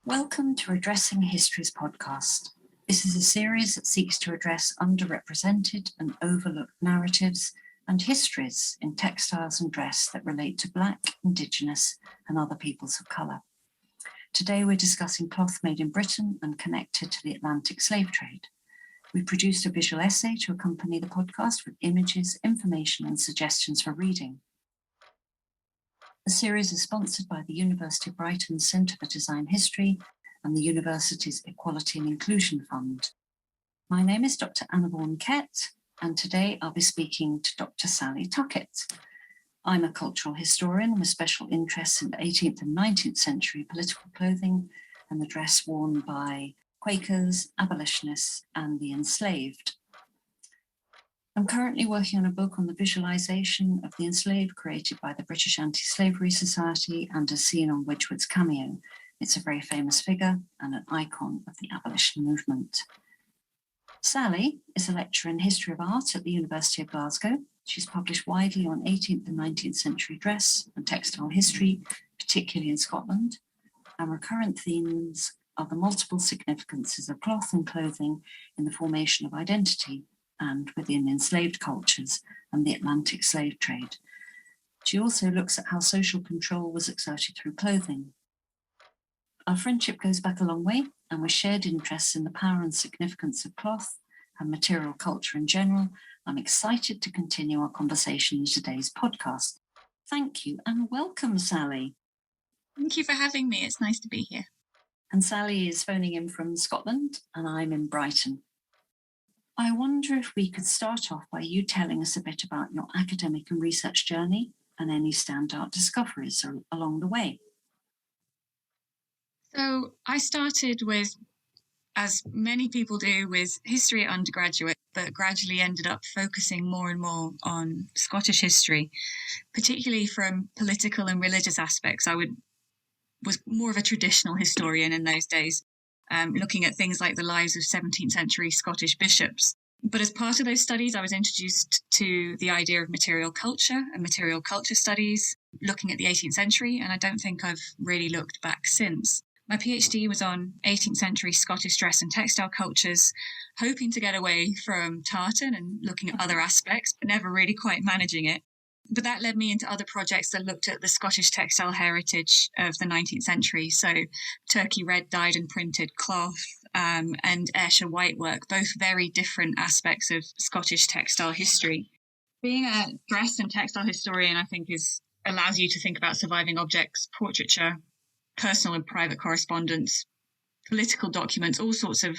Welcome to Addressing History's podcast. This is a series that seeks to address underrepresented and overlooked narratives and histories in textiles and dress that relate to Black, Indigenous and other peoples of colour. Today we're discussing cloth made in Britain and connected to the Atlantic slave trade. We produced a visual essay to accompany the podcast with images, information and suggestions for reading. The series is sponsored by the University of Brighton's Centre for Design History and the university's Equality and Inclusion Fund. My name is Dr. Anna Vaughan-Kett, and today I'll be speaking to Dr. Sally Tuckett. I'm a cultural historian with special interests in the 18th and 19th century political clothing and the dress worn by Quakers, abolitionists, and the enslaved. I'm currently working on a book on the visualisation of the enslaved created by the British Anti-Slavery Society and as seen on Wedgwood's cameo. It's a very famous figure and an icon of the abolition movement. Sally is a lecturer in history of art at the University of Glasgow. She's published widely on 18th and 19th century dress and textile history, particularly in Scotland, and recurrent themes are the multiple significances of cloth and clothing in the formation of identity and within enslaved cultures and the Atlantic slave trade. She also looks at how social control was exerted through clothing. Our friendship goes back a long way, and with shared interests in the power and significance of cloth and material culture in general, I'm excited to continue our conversation in today's podcast. Thank you and welcome, Sally. Thank you for having me. It's nice to be here. And Sally is phoning in from Scotland, and I'm in Brighton. I wonder if we could start off by you telling us a bit about your academic and research journey and any standout discoveries along the way. So I started with, as many people do, with history at undergraduate, but gradually ended up focusing more and more on Scottish history, particularly from political and religious aspects. I was more of a traditional historian in those days, looking at things like the lives of 17th century Scottish bishops. But as part of those studies, I was introduced to the idea of material culture and material culture studies, looking at the 18th century, and I don't think I've really looked back since. My PhD was on 18th century Scottish dress and textile cultures, hoping to get away from tartan and looking at other aspects, but never really quite managing it. But that led me into other projects that looked at the Scottish textile heritage of the 19th century. So Turkey red dyed and printed cloth and Ayrshire whitework, both very different aspects of Scottish textile history. Being a dress and textile historian, I think, allows you to think about surviving objects, portraiture, personal and private correspondence, political documents, all sorts of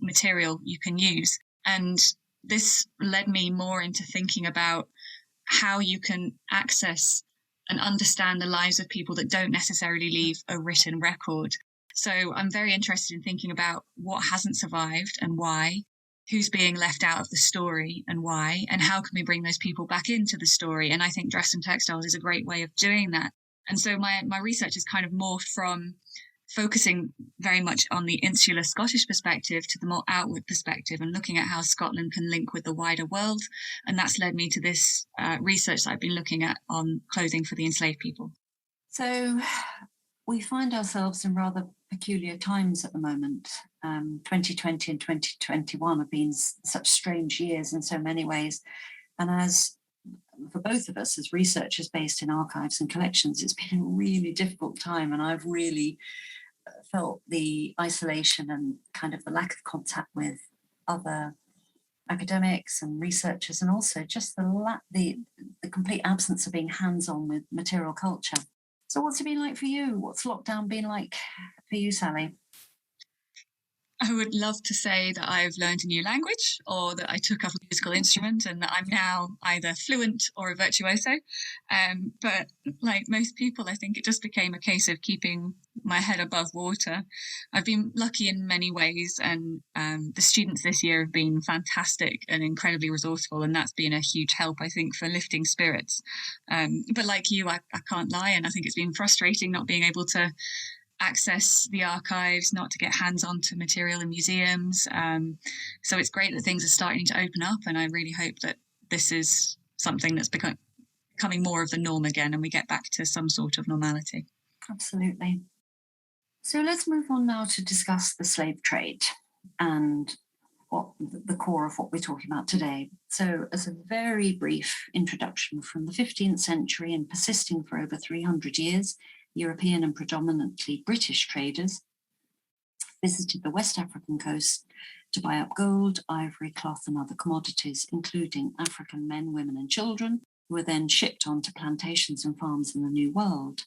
material you can use. And this led me more into thinking about how you can access and understand the lives of people that don't necessarily leave a written record. So I'm very interested in thinking about what hasn't survived and why, who's being left out of the story and why, and how can we bring those people back into the story. And I think dress and textiles is a great way of doing that. And so my research is kind of morphed from focusing very much on the insular Scottish perspective to the more outward perspective and looking at how Scotland can link with the wider world. And that's led me to this research that I've been looking at on clothing for the enslaved people. So we find ourselves in rather peculiar times at the moment. 2020 and 2021 have been such strange years in so many ways. And as for both of us as researchers based in archives and collections, it's been a really difficult time, and I've really felt the isolation and kind of the lack of contact with other academics and researchers, and also just the complete absence of being hands-on with material culture. So what's it been like for you? What's lockdown been like for you, Sally? I would love to say that I've learned a new language or that I took up a musical instrument and that I'm now either fluent or a virtuoso. But like most people, I think it just became a case of keeping my head above water. I've been lucky in many ways, and the students this year have been fantastic and incredibly resourceful, and that's been a huge help, I think, for lifting spirits. But like you, I can't lie, and I think it's been frustrating not being able to access the archives, not to get hands-on to material in museums. So it's great that things are starting to open up, and I really hope that this is something that's becoming more of the norm again and we get back to some sort of normality. Absolutely. So let's move on now to discuss the slave trade and what the core of what we're talking about today. So as a very brief introduction, from the 15th century and persisting for over 300 years, European and predominantly British traders visited the West African coast to buy up gold, ivory, cloth, and other commodities, including African men, women, and children, who were then shipped onto plantations and farms in the New World.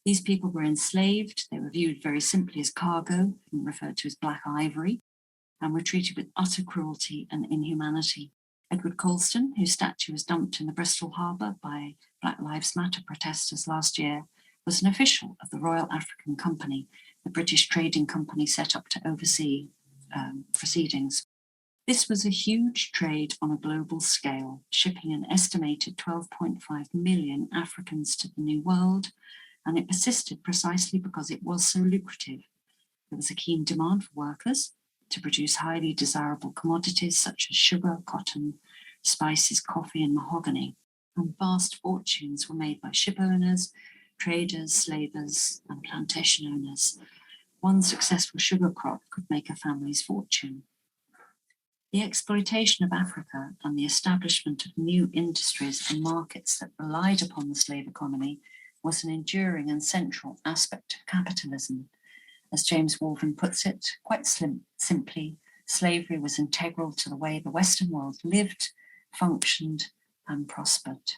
These people were enslaved. They were viewed very simply as cargo and referred to as black ivory, and were treated with utter cruelty and inhumanity. Edward Colston, whose statue was dumped in the Bristol harbour by Black Lives Matter protesters last year, was an official of the Royal African Company, the British trading company set up to oversee proceedings. This was a huge trade on a global scale, shipping an estimated 12.5 million Africans to the New World, and it persisted precisely because it was so lucrative. There was a keen demand for workers to produce highly desirable commodities such as sugar, cotton, spices, coffee, and mahogany. And vast fortunes were made by ship owners, traders, slavers, and plantation owners. One successful sugar crop could make a family's fortune. The exploitation of Africa and the establishment of new industries and markets that relied upon the slave economy was an enduring and central aspect of capitalism. As James Walvin puts it, quite simply, slavery was integral to the way the Western world lived, functioned, and prospered.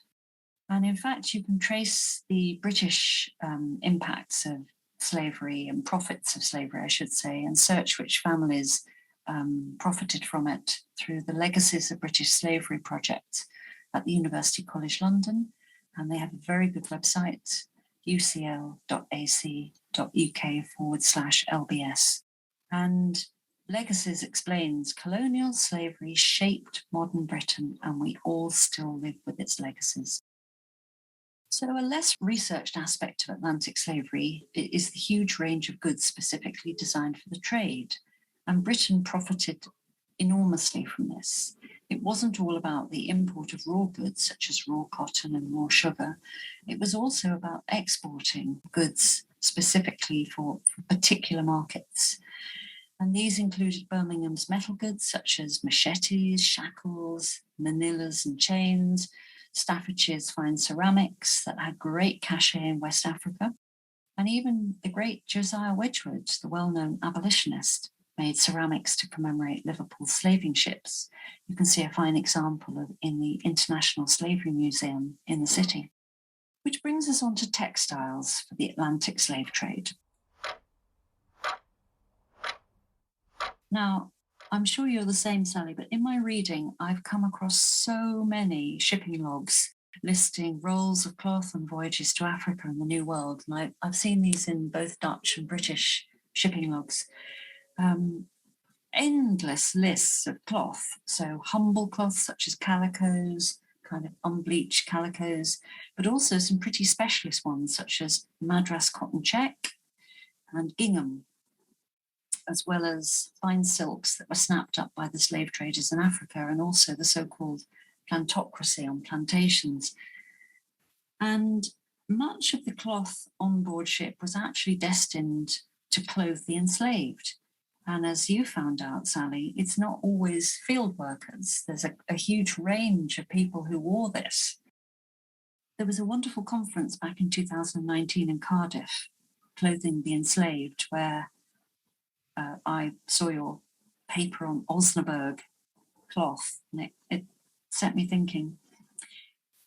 And in fact, you can trace the British impacts of slavery and profits of slavery, I should say, and search which families profited from it through the Legacies of British Slavery project at the University College London. And they have a very good website, ucl.ac.uk/LBS. And Legacies explains colonial slavery shaped modern Britain, and we all still live with its legacies. So a less researched aspect of Atlantic slavery is the huge range of goods specifically designed for the trade. And Britain profited enormously from this. It wasn't all about the import of raw goods, such as raw cotton and raw sugar. It was also about exporting goods specifically for particular markets. And these included Birmingham's metal goods, such as machetes, shackles, manillas, and chains, Staffordshire's fine ceramics that had great cachet in West Africa, and even the great Josiah Wedgwood, the well-known abolitionist, made ceramics to commemorate Liverpool's slaving ships. You can see a fine example of in the International Slavery Museum in the city. Which brings us on to textiles for the Atlantic slave trade. Now, I'm sure you're the same, Sally, but in my reading, I've come across so many shipping logs listing rolls of cloth and voyages to Africa and the New World. And I've seen these in both Dutch and British shipping logs. Endless lists of cloth. So humble cloth such as calicos, kind of unbleached calicos, but also some pretty specialist ones such as Madras cotton check and gingham, as well as fine silks that were snapped up by the slave traders in Africa, and also the so-called plantocracy on plantations. And much of the cloth on board ship was actually destined to clothe the enslaved. And as you found out, Sally, it's not always field workers. There's a huge range of people who wore this. There was a wonderful conference back in 2019 in Cardiff, Clothing the Enslaved, where I saw your paper on Osnaburg cloth, and it set me thinking.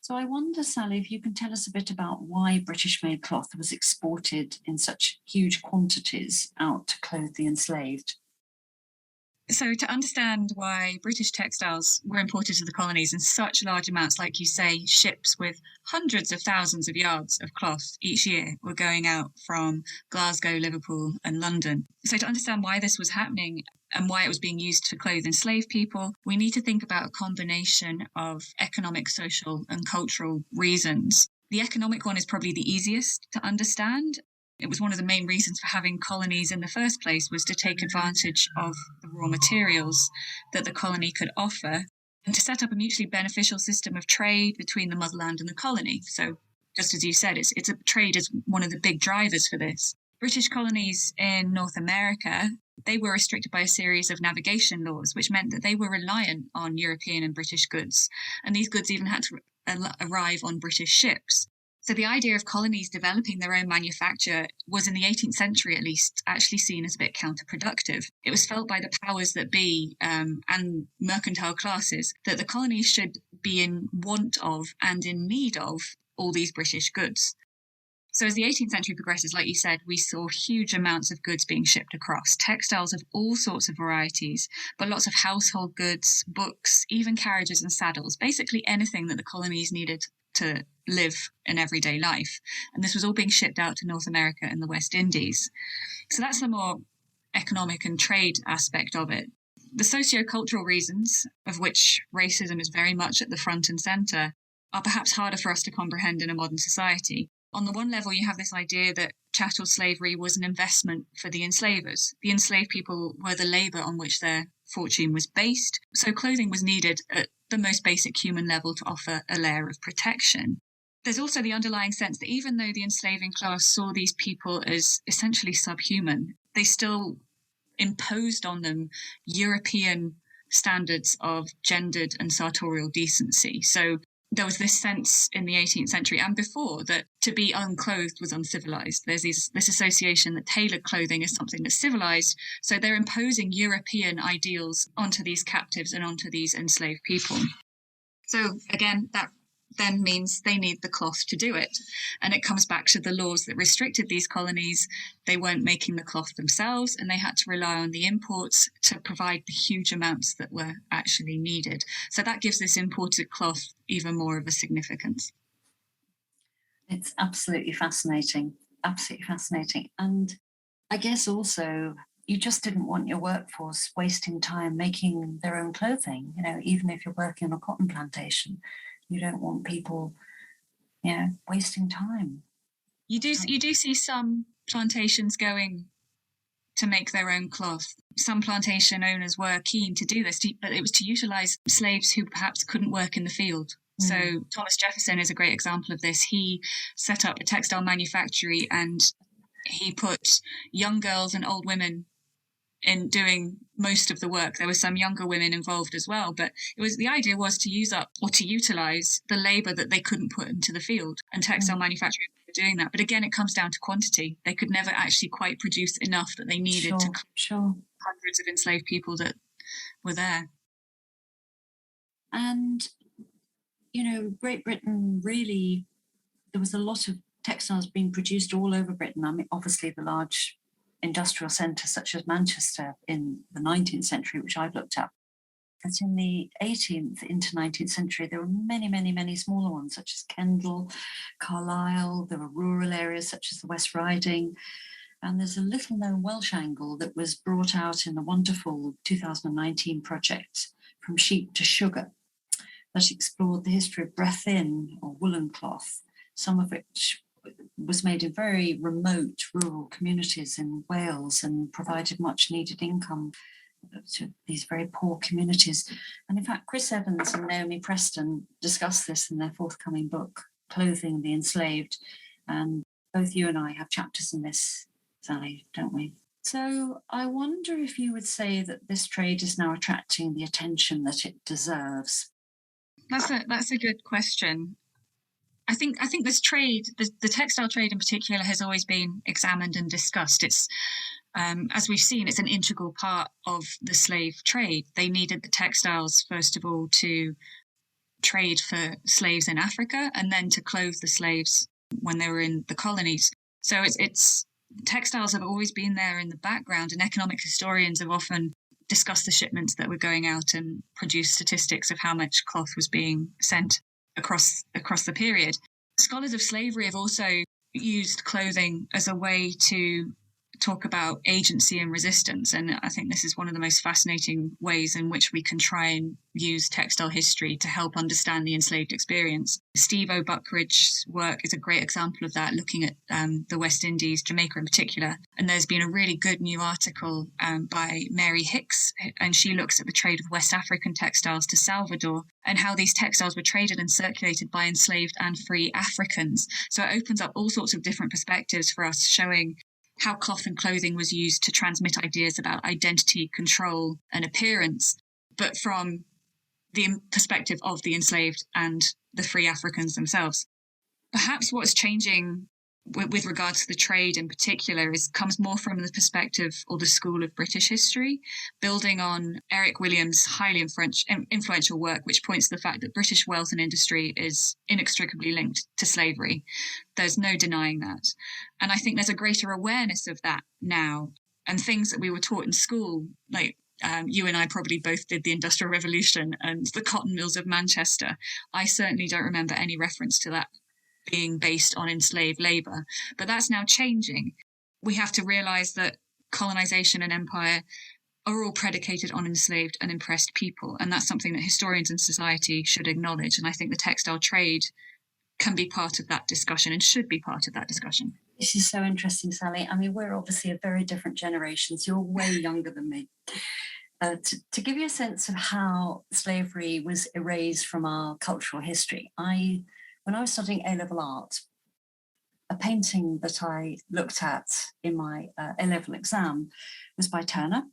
So I wonder, Sally, if you can tell us a bit about why British-made cloth was exported in such huge quantities out to clothe the enslaved. So to understand why British textiles were imported to the colonies in such large amounts, like you say, ships with hundreds of thousands of yards of cloth each year were going out from Glasgow, Liverpool, and London. So to understand why this was happening and why it was being used to clothe enslaved people, we need to think about a combination of economic, social, and cultural reasons. The economic one is probably the easiest to understand. It was one of the main reasons for having colonies in the first place, was to take advantage of the raw materials that the colony could offer and to set up a mutually beneficial system of trade between the motherland and the colony. So just as you said, it's a trade is one of the big drivers for this. British colonies in North America, they were restricted by a series of navigation laws, which meant that they were reliant on European and British goods. And these goods even had to arrive on British ships. So the idea of colonies developing their own manufacture was, in the 18th century at least, actually seen as a bit counterproductive. It was felt by the powers that be and mercantile classes that the colonies should be in want of and in need of all these British goods. So as the 18th century progresses, like you said, we saw huge amounts of goods being shipped across, textiles of all sorts of varieties, but lots of household goods, books, even carriages and saddles, basically anything that the colonies needed to live an everyday life. And this was all being shipped out to North America and the West Indies. So that's the more economic and trade aspect of it. The socio-cultural reasons, of which racism is very much at the front and centre, are perhaps harder for us to comprehend in a modern society. On the one level, you have this idea that chattel slavery was an investment for the enslavers. The enslaved people were the labour on which their fortune was based, so clothing was needed at the most basic human level to offer a layer of protection. There's also the underlying sense that even though the enslaving class saw these people as essentially subhuman, they still imposed on them European standards of gendered and sartorial decency. So there was this sense in the 18th century and before that to be unclothed was uncivilized. There's this association that tailored clothing is something that's civilized. So they're imposing European ideals onto these captives and onto these enslaved people. So again, that then means they need the cloth to do it. And it comes back to the laws that restricted these colonies. They weren't making the cloth themselves, and they had to rely on the imports to provide the huge amounts that were actually needed. So that gives this imported cloth even more of a significance. It's absolutely fascinating, absolutely fascinating. And I guess also you just didn't want your workforce wasting time making their own clothing, even if you're working on a cotton plantation. You don't want people, wasting time. You do see some plantations going to make their own cloth. Some plantation owners were keen to do this, but it was to utilise slaves who perhaps couldn't work in the field. So Thomas Jefferson is a great example of this. He set up a textile manufactory and he put young girls and old women in doing most of the work. There were some younger women involved as well, but the idea was to use up or to utilise the labour that they couldn't put into the field, and textile manufacturers were doing that. But again, it comes down to quantity. They could never actually quite produce enough that they needed to hundreds of enslaved people that were there. And, Great Britain really, there was a lot of textiles being produced all over Britain. I mean, obviously the large industrial centres such as Manchester in the 19th century, which I've looked at. But in the 18th into 19th century, there were many, many, many smaller ones, such as Kendal, Carlisle. There were rural areas such as the West Riding. And there's a little-known Welsh angle that was brought out in the wonderful 2019 project, From Sheep to Sugar, that explored the history of breath-in or woolen cloth, some of which was made in very remote rural communities in Wales and provided much needed income to these very poor communities. And in fact, Chris Evans and Naomi Preston discuss this in their forthcoming book, Clothing the Enslaved. And both you and I have chapters in this, Sally, don't we? So I wonder if you would say that this trade is now attracting the attention that it deserves. That's a good question. I think this trade, the textile trade in particular, has always been examined and discussed. It's, as we've seen, it's an integral part of the slave trade. They needed the textiles, first of all, to trade for slaves in Africa and then to clothe the slaves when they were in the colonies. So it's textiles have always been there in the background, and economic historians have often discussed the shipments that were going out and produced statistics of how much cloth was being sent across the period. Scholars of slavery have also used clothing as a way to talk about agency and resistance, and I think this is one of the most fascinating ways in which we can try and use textile history to help understand the enslaved experience. Steve O. Buckridge's work is a great example of that, looking at the West Indies, Jamaica in particular, and there's been a really good new article by Mary Hicks, and she looks at the trade of West African textiles to Salvador and how these textiles were traded and circulated by enslaved and free Africans. So it opens up all sorts of different perspectives for us, showing how cloth and clothing was used to transmit ideas about identity, control, and appearance, but from the perspective of the enslaved and the free Africans themselves. Perhaps what's changing with regard to the trade in particular comes more from the perspective or the school of British history, building on Eric Williams' highly influential work, which points to the fact that British wealth and industry is inextricably linked to slavery. There's no denying that. And I think there's a greater awareness of that now. And things that we were taught in school, like you and I probably both did the Industrial Revolution and the cotton mills of Manchester. I certainly don't remember any reference to that being based on enslaved labour, but that's now changing. We have to realise that colonisation and empire are all predicated on enslaved and oppressed people, and that's something that historians and society should acknowledge. And I think the textile trade can be part of that discussion and should be part of that discussion. This is so interesting, Sally. I mean, we're obviously a very different generations. You're way younger than me. To give you a sense of how slavery was erased from our cultural history, when I was studying A-level art, a painting that I looked at in my A-level exam was by Turner,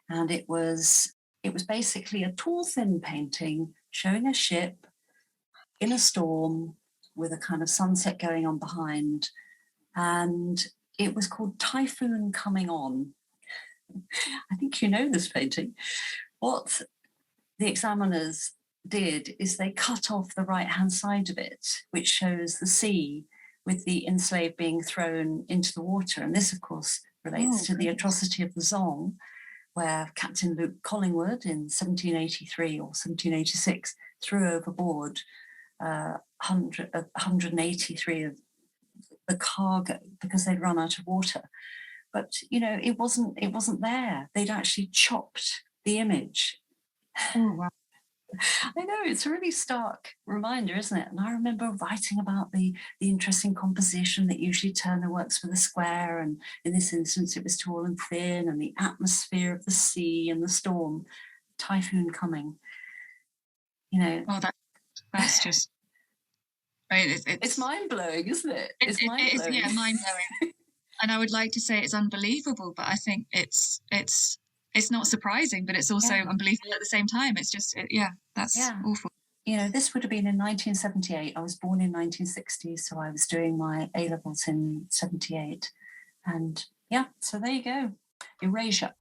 and it was basically a tall, thin painting showing a ship in a storm with a kind of sunset going on behind, and it was called Typhoon Coming On. I think you know this painting. What the examiners did is they cut off the right-hand side of it, which shows the sea with the enslaved being thrown into the water. And this, of course, relates to the atrocity of the Zong, where Captain Luke Collingwood in 1783 or 1786 threw overboard 183 of the cargo because they'd run out of water. But, you know, it wasn't there. They'd actually chopped the image. Oh, wow. I know, it's a really stark reminder, isn't it? And I remember writing about the interesting composition that usually Turner works with a square, and in this instance it was tall and thin, and the atmosphere of the sea and the storm, typhoon coming. You know, oh, that's just it's mind-blowing, isn't it? It's mind-blowing. Yeah, mind-blowing. And I would like to say it's unbelievable, but I think it's not surprising, but it's also unbelievable at the same time. It's just, that's awful. You know, this would have been in 1978. I was born in 1960, so I was doing my A-levels in 78. And so there you go. Erasure.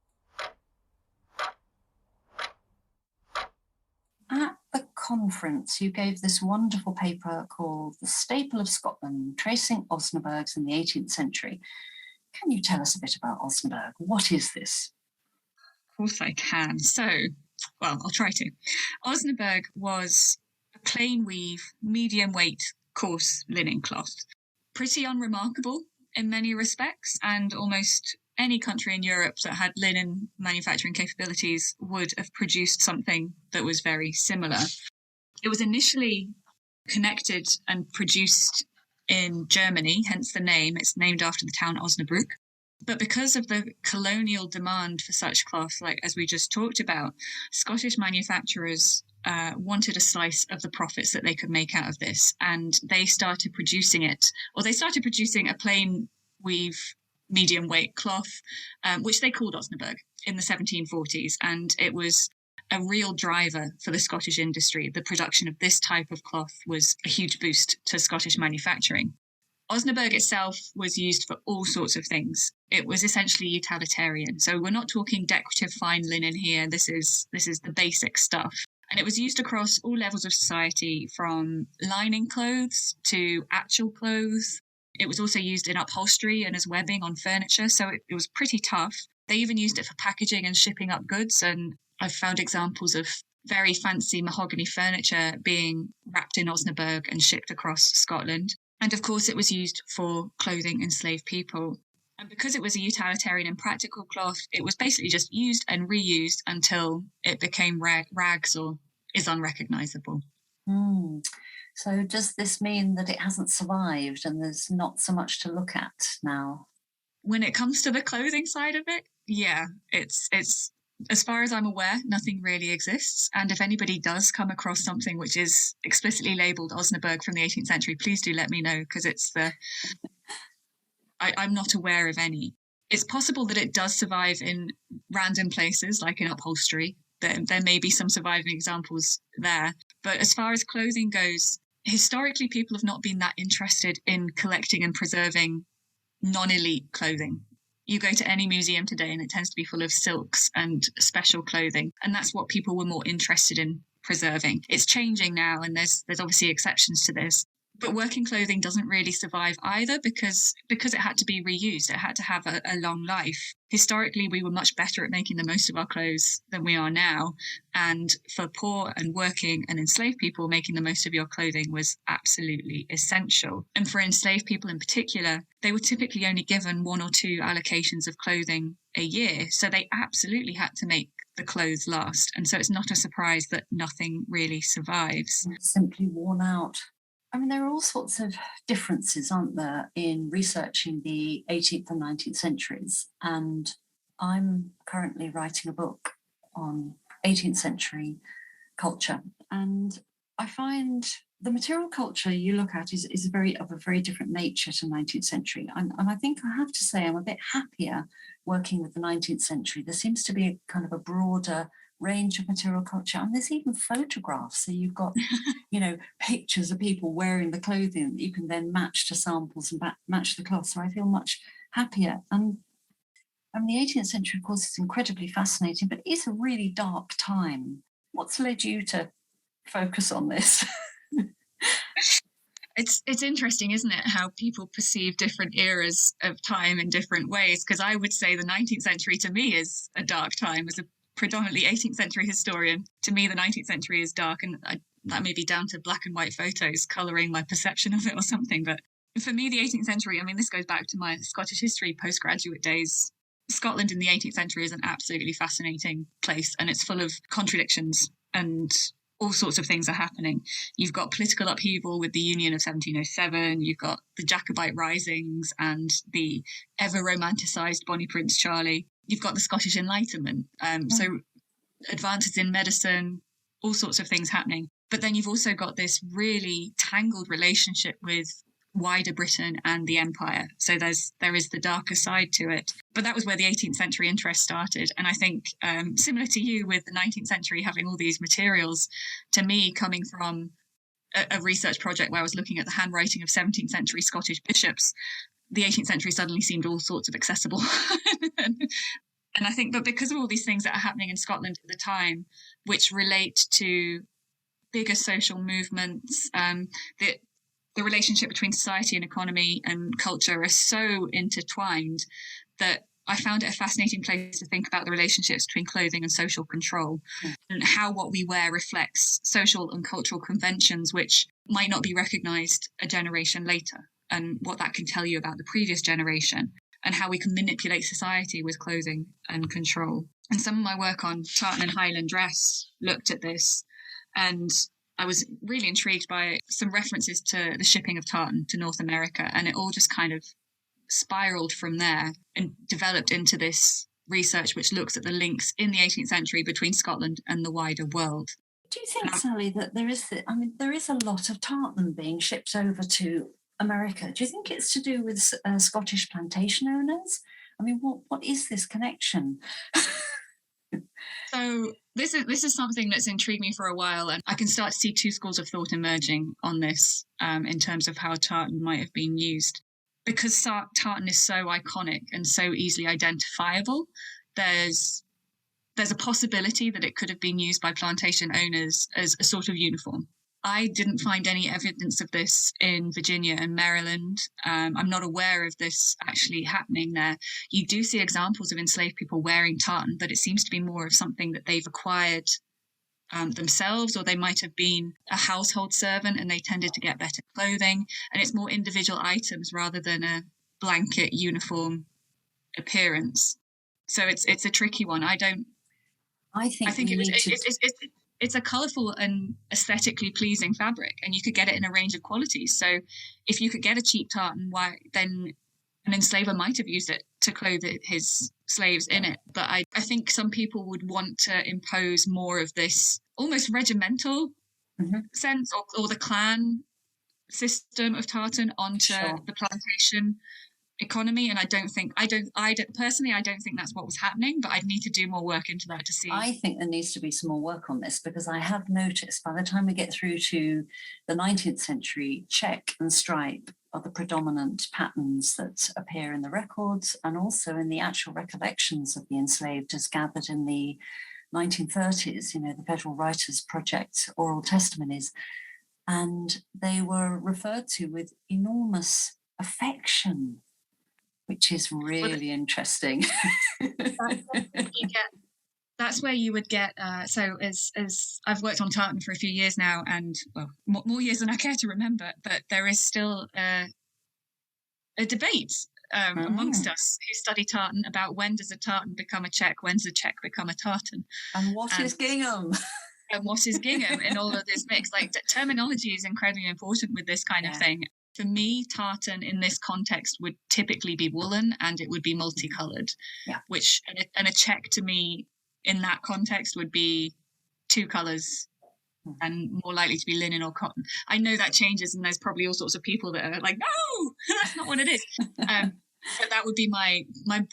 At the conference, you gave this wonderful paper called The Staple of Scotland, Tracing Osnaburgs in the 18th Century. Can you tell us a bit about Osnaburg? What is this? Of course I can. So, well, I'll try to. Osnaburg was a plain weave, medium weight, coarse linen cloth. Pretty unremarkable in many respects, and almost any country in Europe that had linen manufacturing capabilities would have produced something that was very similar. It was initially connected and produced in Germany, hence the name. It's named after the town Osnabrück. But because of the colonial demand for such cloth, like as we just talked about, Scottish manufacturers wanted a slice of the profits that they could make out of this. And they started producing it, or they started producing a plain weave, medium weight cloth, which they called Osnaburg in the 1740s. And it was a real driver for the Scottish industry. The production of this type of cloth was a huge boost to Scottish manufacturing. Osnaburg itself was used for all sorts of things. It was essentially utilitarian. So we're not talking decorative fine linen here. This is the basic stuff. And it was used across all levels of society, from lining clothes to actual clothes. It was also used in upholstery and as webbing on furniture. So it was pretty tough. They even used it for packaging and shipping up goods. And I've found examples of very fancy mahogany furniture being wrapped in Osnaburg and shipped across Scotland. And of course, it was used for clothing enslaved people. And because it was a utilitarian and practical cloth, it was basically just used and reused until it became rags or is unrecognisable. So does this mean that it hasn't survived and there's not so much to look at now? When it comes to the clothing side of it, yeah, it's as far as I'm aware, nothing really exists. And if anybody does come across something which is explicitly labelled Osnaburg from the 18th century, please do let me know, because I'm not aware of any. It's possible that it does survive in random places, like in upholstery. There may be some surviving examples there. But as far as clothing goes, historically, people have not been that interested in collecting and preserving non-elite clothing. You go to any museum today and it tends to be full of silks and special clothing. And that's what people were more interested in preserving. It's changing now, and there's obviously exceptions to this. But working clothing doesn't really survive either because it had to be reused. It had to have a long life. Historically, we were much better at making the most of our clothes than we are now. And for poor and working and enslaved people, making the most of your clothing was absolutely essential. And for enslaved people in particular, they were typically only given 1 or 2 allocations of clothing a year. So they absolutely had to make the clothes last. And so it's not a surprise that nothing really survives. Simply worn out. I mean, there are all sorts of differences, aren't there, in researching the 18th and 19th centuries. And I'm currently writing a book on 18th century culture. And I find the material culture you look at is of a very different nature to 19th century. And I think I have to say I'm a bit happier working with the 19th century. There seems to be a kind of a broader range of material culture, and there's even photographs. So you've got, pictures of people wearing the clothing that you can then match to samples and match the cloth. So I feel much happier. And the 18th century, of course, is incredibly fascinating, but it's a really dark time. What's led you to focus on this? It's interesting, isn't it, how people perceive different eras of time in different ways? Because I would say the 19th century to me is a dark time. As a predominantly 18th century historian, to me the 19th century is dark, and that may be down to black and white photos colouring my perception of it or something. But for me, the 18th century, I mean, this goes back to my Scottish history postgraduate days. Scotland in the 18th century is an absolutely fascinating place, and it's full of contradictions, and all sorts of things are happening. You've got political upheaval with the Union of 1707. You've got the Jacobite risings and the ever romanticised Bonnie Prince Charlie. You've got the Scottish Enlightenment. So advances in medicine, all sorts of things happening. But then you've also got this really tangled relationship with wider Britain and the Empire. So there is the darker side to it. But that was where the 18th century interest started. And I think similar to you with the 19th century having all these materials, to me, coming from a research project where I was looking at the handwriting of 17th century Scottish bishops, the 18th century suddenly seemed all sorts of accessible. And I think, but because of all these things that are happening in Scotland at the time, which relate to bigger social movements, the relationship between society and economy and culture are so intertwined that I found it a fascinating place to think about the relationships between clothing and social control, and how what we wear reflects social and cultural conventions which might not be recognised a generation later, and what that can tell you about the previous generation, and how we can manipulate society with clothing and control. And some of my work on tartan and Highland dress looked at this, and I was really intrigued by some references to the shipping of tartan to North America, and it all just kind of spiraled from there and developed into this research which looks at the links in the 18th century between Scotland and the wider world. Do you think, Sally, that there is a lot of tartan being shipped over to America? Do you think it's to do with Scottish plantation owners? I mean, what is this connection? So this is something that's intrigued me for a while, and I can start to see 2 schools of thought emerging on this in terms of how tartan might have been used. Because tartan is so iconic and so easily identifiable, there's a possibility that it could have been used by plantation owners as a sort of uniform. I didn't find any evidence of this in Virginia and Maryland. I'm not aware of this actually happening there. You do see examples of enslaved people wearing tartan, but it seems to be more of something that they've acquired themselves, or they might have been a household servant and they tended to get better clothing. And it's more individual items rather than a blanket uniform appearance. So it's a tricky one. I think it's a colourful and aesthetically pleasing fabric, and you could get it in a range of qualities. So if you could get a cheap tartan, then an enslaver might have used it to clothe his slaves in it. But I think some people would want to impose more of this almost regimental sense, or the clan system of tartan onto the plantation economy. And I don't personally, I don't think that's what was happening, but I'd need to do more work into that to see. I think there needs to be some more work on this, because I have noticed by the time we get through to the 19th century, check and stripe are the predominant patterns that appear in the records and also in the actual recollections of the enslaved as gathered in the 1930s, the Federal Writers Project oral testimonies. And they were referred to with enormous affection, which is really interesting. That's where you would get. So as I've worked on tartan for a few years now, and more years than I care to remember, but there is still a debate amongst us who study tartan about when does a tartan become a check, when does a check become a tartan, and what is gingham. And what is gingham in all of this mix? Like terminology is incredibly important with this kind of thing. For me, tartan in this context would typically be woolen, and it would be multicolored. Which and a check to me in that context would be two colors and more likely to be linen or cotton. I know that changes, and there's probably all sorts of people that are like, no, that's not what it is. But that would be my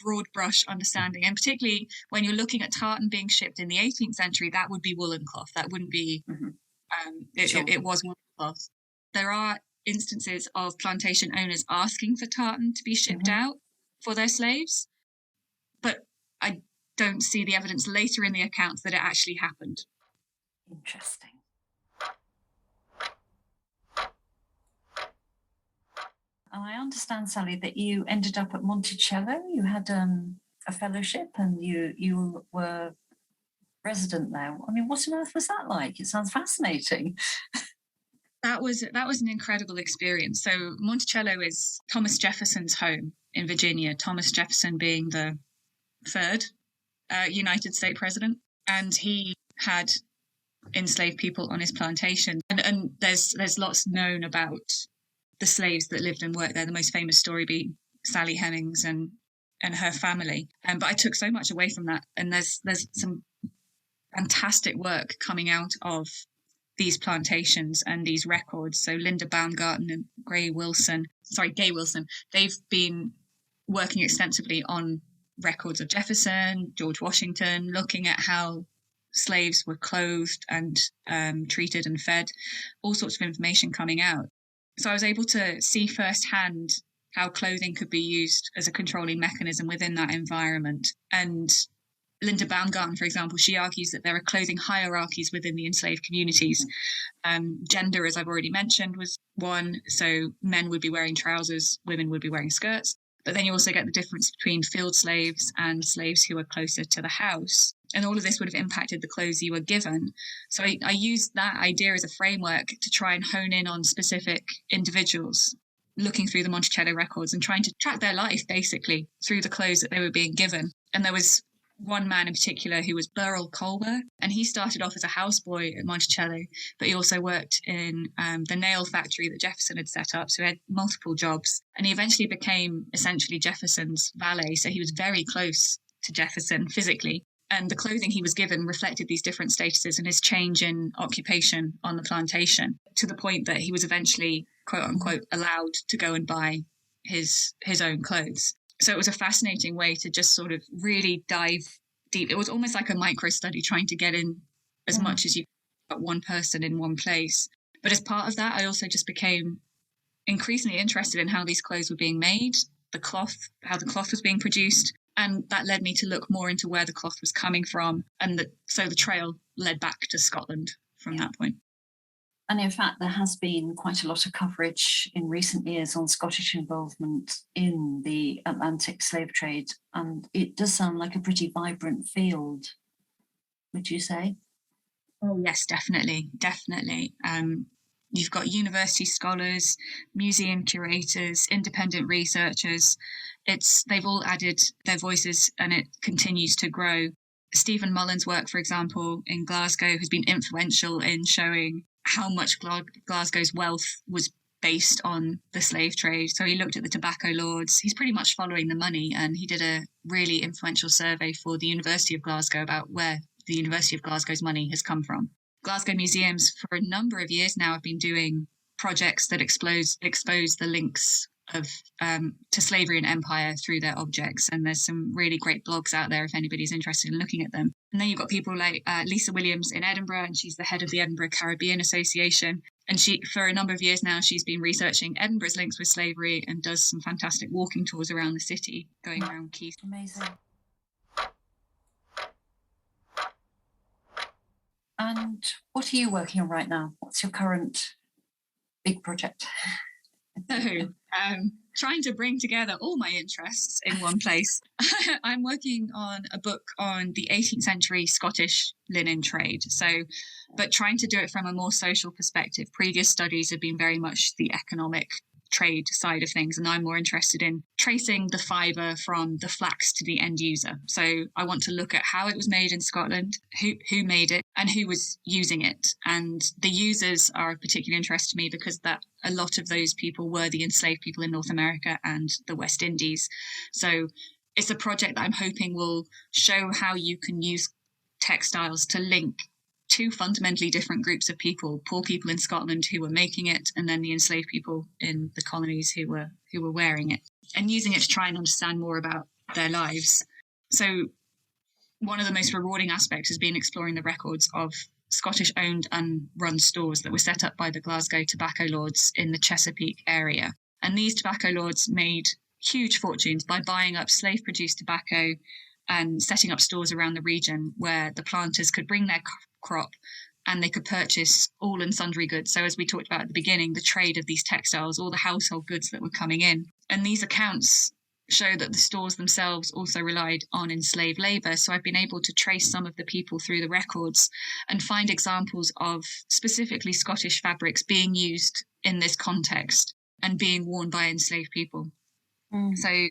broad brush understanding. And particularly when you're looking at tartan being shipped in the 18th century, that would be woolen cloth. That wouldn't be, it was woolen cloth. There are instances of plantation owners asking for tartan to be shipped out for their slaves, but I don't see the evidence later in the accounts that it actually happened. Interesting. And I understand, Sally, that you ended up at Monticello. You had a fellowship and you were resident there. I mean, what on earth was that like? It sounds fascinating. That was an incredible experience. So Monticello is Thomas Jefferson's home in Virginia, Thomas Jefferson being the third United States president. And he had enslaved people on his plantation. And there's lots known about the slaves that lived and worked there. The most famous story being Sally Hemings and her family. But I took so much away from that. And there's some fantastic work coming out of these plantations and these records. So Linda Baumgarten and Gay Wilson, they've been working extensively on records of Jefferson, George Washington, looking at how slaves were clothed and treated and fed, all sorts of information coming out. So I was able to see firsthand how clothing could be used as a controlling mechanism within that environment. And Linda Baumgarten, for example, she argues that there are clothing hierarchies within the enslaved communities. Gender, as I've already mentioned, was one. So men would be wearing trousers, women would be wearing skirts. But then you also get the difference between field slaves and slaves who are closer to the house. And all of this would have impacted the clothes you were given. So I used that idea as a framework to try and hone in on specific individuals, looking through the Monticello records and trying to track their life, basically, through the clothes that they were being given. And there was one man in particular who was Burrell Culver, and he started off as a houseboy at Monticello, but he also worked in the nail factory that Jefferson had set up, so he had multiple jobs. And he eventually became essentially Jefferson's valet, so he was very close to Jefferson physically. And the clothing he was given reflected these different statuses and his change in occupation on the plantation, to the point that he was eventually, quote unquote, allowed to go and buy his own clothes. So it was a fascinating way to just sort of really dive deep. It was almost like a micro study, trying to get in as much as you could, one person in one place. But as part of that, I also just became increasingly interested in how these clothes were being made, the cloth, how the cloth was being produced. And that led me to look more into where the cloth was coming from. And so the trail led back to Scotland from that point. And in fact, there has been quite a lot of coverage in recent years on Scottish involvement in the Atlantic slave trade. And it does sound like a pretty vibrant field, would you say? Oh, yes, definitely. You've got university scholars, museum curators, independent researchers. They've all added their voices, and it continues to grow. Stephen Mullen's work, for example, in Glasgow has been influential in showing how much Glasgow's wealth was based on the slave trade. So he looked at the tobacco lords. He's pretty much following the money, and he did a really influential survey for the University of Glasgow about where the University of Glasgow's money has come from. Glasgow museums for a number of years now have been doing projects that expose the links to slavery and empire through their objects. And there's some really great blogs out there if anybody's interested in looking at them. And then you've got people like Lisa Williams in Edinburgh, and she's the head of the Edinburgh Caribbean Association. And she, for a number of years now, she's been researching Edinburgh's links with slavery and does some fantastic walking tours around the city, going around quays. Amazing. And what are you working on right now? What's your current big project? So, trying to bring together all my interests in one place. I'm working on a book on the 18th century Scottish linen trade. But trying to do it from a more social perspective. Previous studies have been very much the economic trade side of things, and I'm more interested in tracing the fibre from the flax to the end user. So I want to look at how it was made in Scotland, who made it, and who was using it. And the users are of particular interest to me because that a lot of those people were the enslaved people in North America and the West Indies. So it's a project that I'm hoping will show how you can use textiles to link two fundamentally different groups of people: poor people in Scotland who were making it, and then the enslaved people in the colonies who were wearing it, and using it to try and understand more about their lives. So one of the most rewarding aspects has been exploring the records of Scottish owned and run stores that were set up by the Glasgow tobacco lords in the Chesapeake area. And these tobacco lords made huge fortunes by buying up slave produced tobacco and setting up stores around the region where the planters could bring their crop and they could purchase all and sundry goods. So as we talked about at the beginning, the trade of these textiles, all the household goods that were coming in. And these accounts show that the stores themselves also relied on enslaved labour. So I've been able to trace some of the people through the records and find examples of specifically Scottish fabrics being used in this context and being worn by enslaved people. So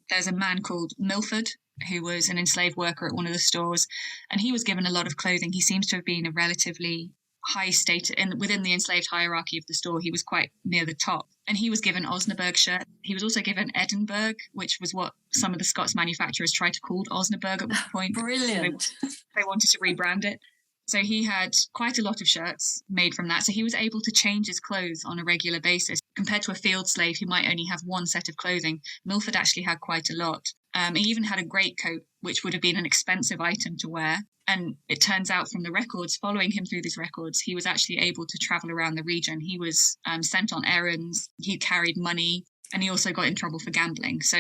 there's a man called Milford, who was an enslaved worker at one of the stores, and he was given a lot of clothing. He seems to have been a relatively high status within the enslaved hierarchy of the store. He was quite near the top, and he was given Osnaburg shirt. He was also given Edinburgh, which was what some of the Scots manufacturers tried to call Osnaburg at one point. Brilliant. They wanted to rebrand it. So he had quite a lot of shirts made from that. So he was able to change his clothes on a regular basis. Compared to a field slave who might only have one set of clothing, Milford actually had quite a lot. He even had a greatcoat, which would have been an expensive item to wear. And it turns out from the records, following him through these records, he was actually able to travel around the region. He was sent on errands, he carried money, and he also got in trouble for gambling. So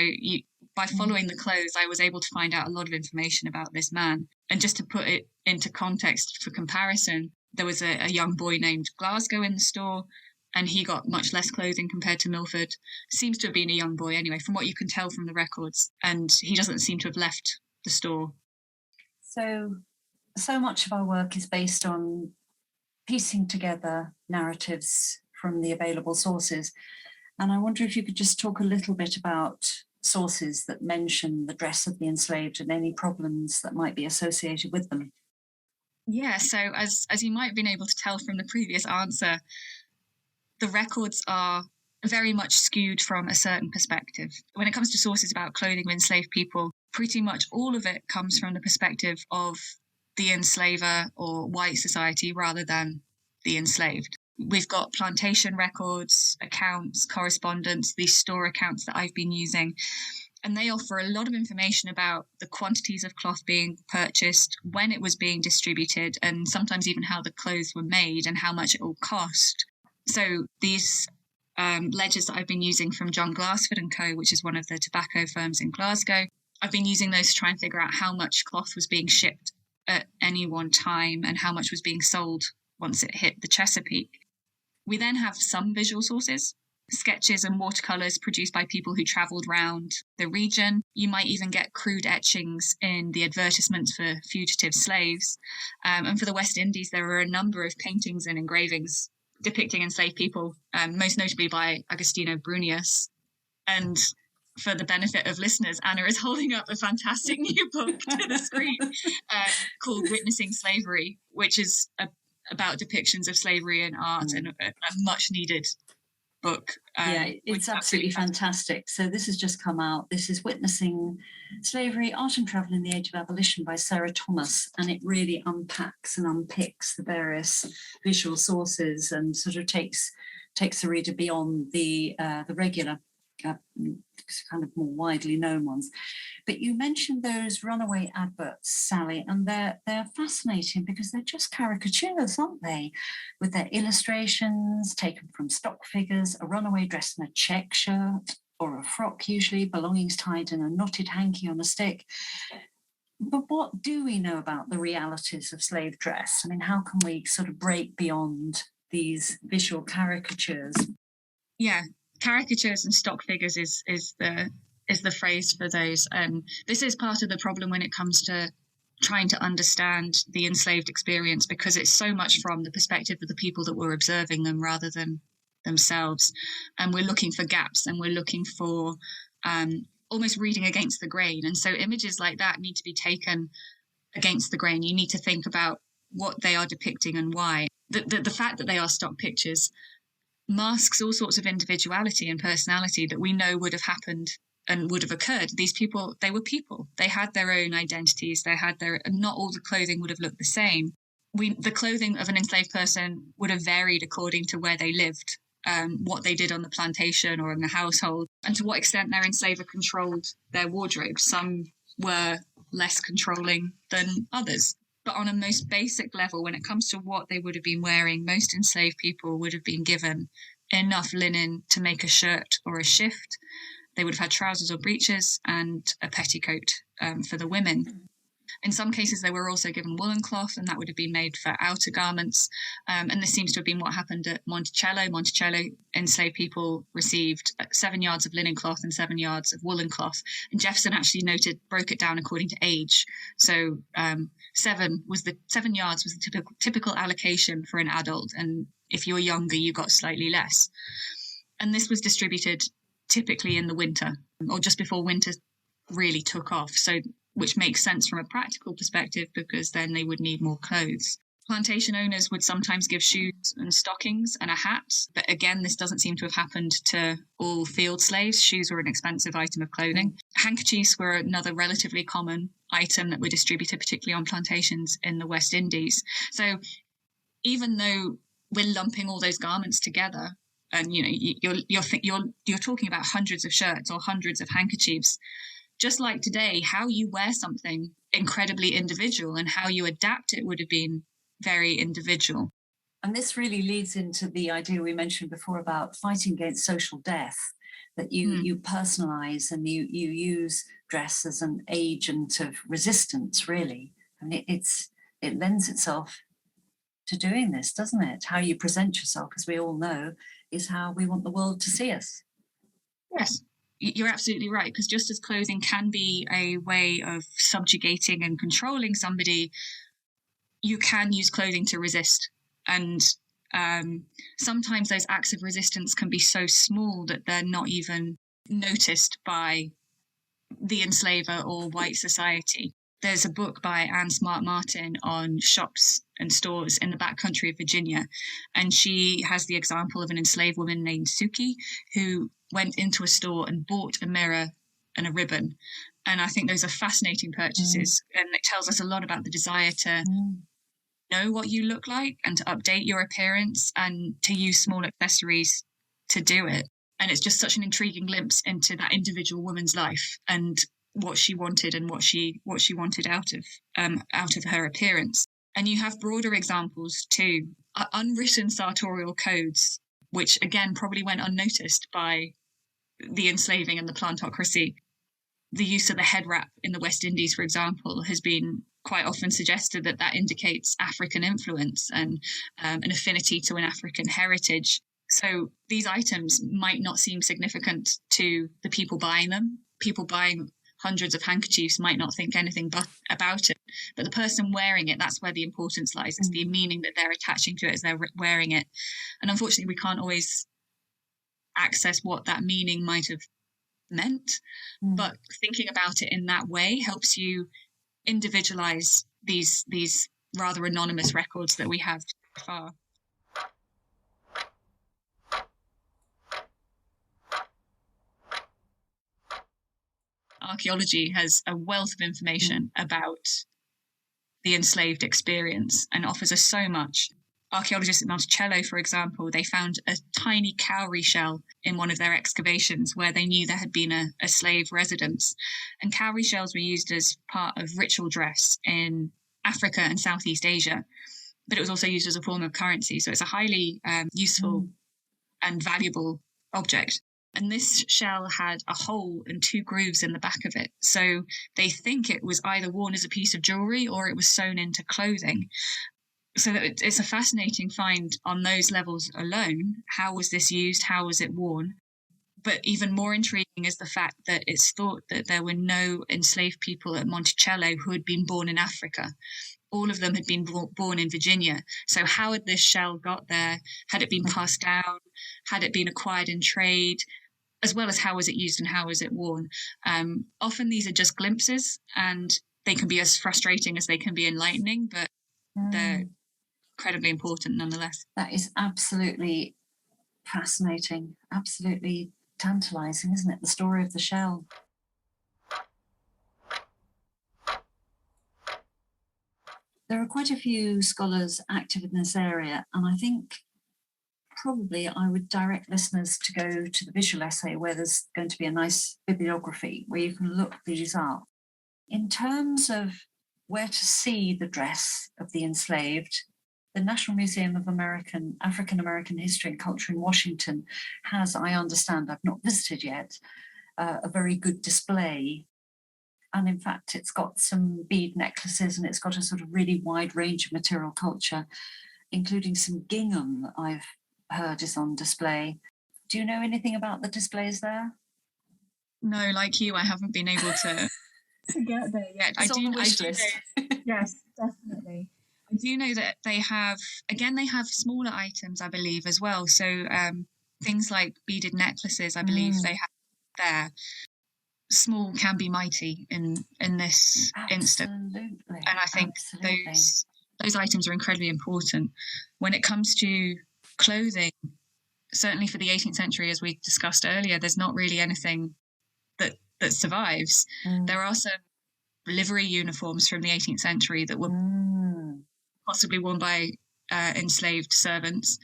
by following the clothes, I was able to find out a lot of information about this man. And just to put it into context for comparison, there was a young boy named Glasgow in the store, and he got much less clothing compared to Milford. Seems to have been a young boy anyway, from what you can tell from the records. And he doesn't seem to have left the store. So much of our work is based on piecing together narratives from the available sources. And I wonder if you could just talk a little bit about sources that mention the dress of the enslaved and any problems that might be associated with them. Yeah, so as you might have been able to tell from the previous answer, the records are very much skewed from a certain perspective. When it comes to sources about clothing of enslaved people, pretty much all of it comes from the perspective of the enslaver or white society rather than the enslaved. We've got plantation records, accounts, correspondence, these store accounts that I've been using, and they offer a lot of information about the quantities of cloth being purchased, when it was being distributed, and sometimes even how the clothes were made and how much it all cost. So these ledgers that I've been using from John Glassford & Co., which is one of the tobacco firms in Glasgow, I've been using those to try and figure out how much cloth was being shipped at any one time and how much was being sold once it hit the Chesapeake. We then have some visual sources, sketches and watercolours produced by people who travelled around the region. You might even get crude etchings in the advertisements for fugitive slaves. And for the West Indies, there are a number of paintings and engravings depicting enslaved people, most notably by Agostino Brunius. And for the benefit of listeners, Anna is holding up a fantastic new book to the screen called Witnessing Slavery, which is about depictions of slavery in art, and a much needed book. Yeah, it's absolutely fantastic. So this has just come out. This is Witnessing Slavery, Art and Travel in the Age of Abolition by Sarah Thomas, and it really unpacks and unpicks the various visual sources and sort of takes the reader beyond the regular. kind of more widely known ones. But you mentioned those runaway adverts, Sally, and they're fascinating because they're just caricatures, aren't they? With their illustrations taken from stock figures, a runaway dressed in a check shirt or a frock, usually, belongings tied in a knotted hanky on a stick. But what do we know about the realities of slave dress? I mean, how can we sort of break beyond these visual caricatures? Yeah, caricatures and stock figures is the phrase for those. This is part of the problem when it comes to trying to understand the enslaved experience, because it's so much from the perspective of the people that were observing them rather than themselves. And we're looking for gaps, and we're looking for almost reading against the grain. And so images like that need to be taken against the grain. You need to think about what they are depicting and why. The fact that they are stock pictures masks all sorts of individuality and personality that we know would have happened and would have occurred. These people, they were people. They had their own identities. Not all the clothing would have looked the same. The clothing of an enslaved person would have varied according to where they lived, what they did on the plantation or in the household, and to what extent their enslaver controlled their wardrobe. Some were less controlling than others. But on a most basic level, when it comes to what they would have been wearing, most enslaved people would have been given enough linen to make a shirt or a shift. They would have had trousers or breeches and a petticoat for the women. In some cases, they were also given woolen cloth, and that would have been made for outer garments. And this seems to have been what happened at Monticello. Monticello, enslaved people received 7 yards of linen cloth and 7 yards of woolen cloth. And Jefferson actually broke it down according to age. So 7 yards was the typical allocation for an adult. And if you were younger, you got slightly less. And this was distributed typically in the winter, or just before winter really took off. So which makes sense from a practical perspective, because then they would need more clothes. Plantation owners would sometimes give shoes and stockings and a hat. But again, this doesn't seem to have happened to all field slaves. Shoes were an expensive item of clothing. Handkerchiefs were another relatively common item that were distributed, particularly on plantations in the West Indies. So even though we're lumping all those garments together, and you're talking about hundreds of shirts or hundreds of handkerchiefs, just like today, how you wear something incredibly individual, and how you adapt it would have been very individual. And this really leads into the idea we mentioned before about fighting against social death, that you personalize and you use dress as an agent of resistance, really. And it lends itself to doing this, doesn't it? How you present yourself, as we all know, is how we want the world to see us. Yes. You're absolutely right, because just as clothing can be a way of subjugating and controlling somebody, you can use clothing to resist. And sometimes those acts of resistance can be so small that they're not even noticed by the enslaver or white society. There's a book by Anne Smart Martin on shops and stores in the backcountry of Virginia. And she has the example of an enslaved woman named Suki, who went into a store and bought a mirror and a ribbon. And I think those are fascinating purchases. And it tells us a lot about the desire to know what you look like and to update your appearance and to use small accessories to do it. And it's just such an intriguing glimpse into that individual woman's life and what she wanted and what she wanted out of her appearance. And you have broader examples too, unwritten sartorial codes, which again probably went unnoticed by the enslaving and the plantocracy. The use of the head wrap in the West Indies, for example, has been quite often suggested that indicates African influence and an affinity to an African heritage. So these items might not seem significant to the people buying them. People buying hundreds of handkerchiefs might not think anything about it, but the person wearing it, that's where the importance lies. It's the meaning that they're attaching to it as they're wearing it. And unfortunately, we can't always access what that meaning might have meant, but thinking about it in that way helps you individualize these rather anonymous records that we have so far. Archaeology has a wealth of information about the enslaved experience and offers us so much. archaeologists at Monticello, for example, they found a tiny cowrie shell in one of their excavations where they knew there had been a slave residence. And cowrie shells were used as part of ritual dress in Africa and Southeast Asia, but it was also used as a form of currency. So it's a highly useful and valuable object. And this shell had a hole and 2 grooves in the back of it. So they think it was either worn as a piece of jewelry or it was sewn into clothing. So it's a fascinating find on those levels alone. How was this used? How was it worn? But even more intriguing is the fact that it's thought that there were no enslaved people at Monticello who had been born in Africa. All of them had been born in Virginia. So how had this shell got there? Had it been passed down? Had it been acquired in trade? As well as how was it used and how was it worn? Often these are just glimpses, and they can be as frustrating as they can be enlightening, but they're incredibly important nonetheless. That is absolutely fascinating, absolutely tantalizing, isn't it? The story of the shell. There are quite a few scholars active in this area, and I think probably I would direct listeners to go to the visual essay where there's going to be a nice bibliography where you can look these up. In terms of where to see the dress of the enslaved, the National Museum of African American History and Culture in Washington has, I understand, I've not visited yet, a very good display. And in fact, it's got some bead necklaces and it's got a sort of really wide range of material culture, including some gingham that I've heard is on display. Do you know anything about the displays there? No, like you, I haven't been able to get there yet. It's on the wish list. Yes, definitely. I do know that they have smaller items, I believe, as well. So things like beaded necklaces, I believe they have there. Small can be mighty in this instance. And I think those items are incredibly important. When it comes to clothing, certainly for the 18th century, as we discussed earlier, there's not really anything that survives. There are some livery uniforms from the 18th century that were possibly worn by enslaved servants,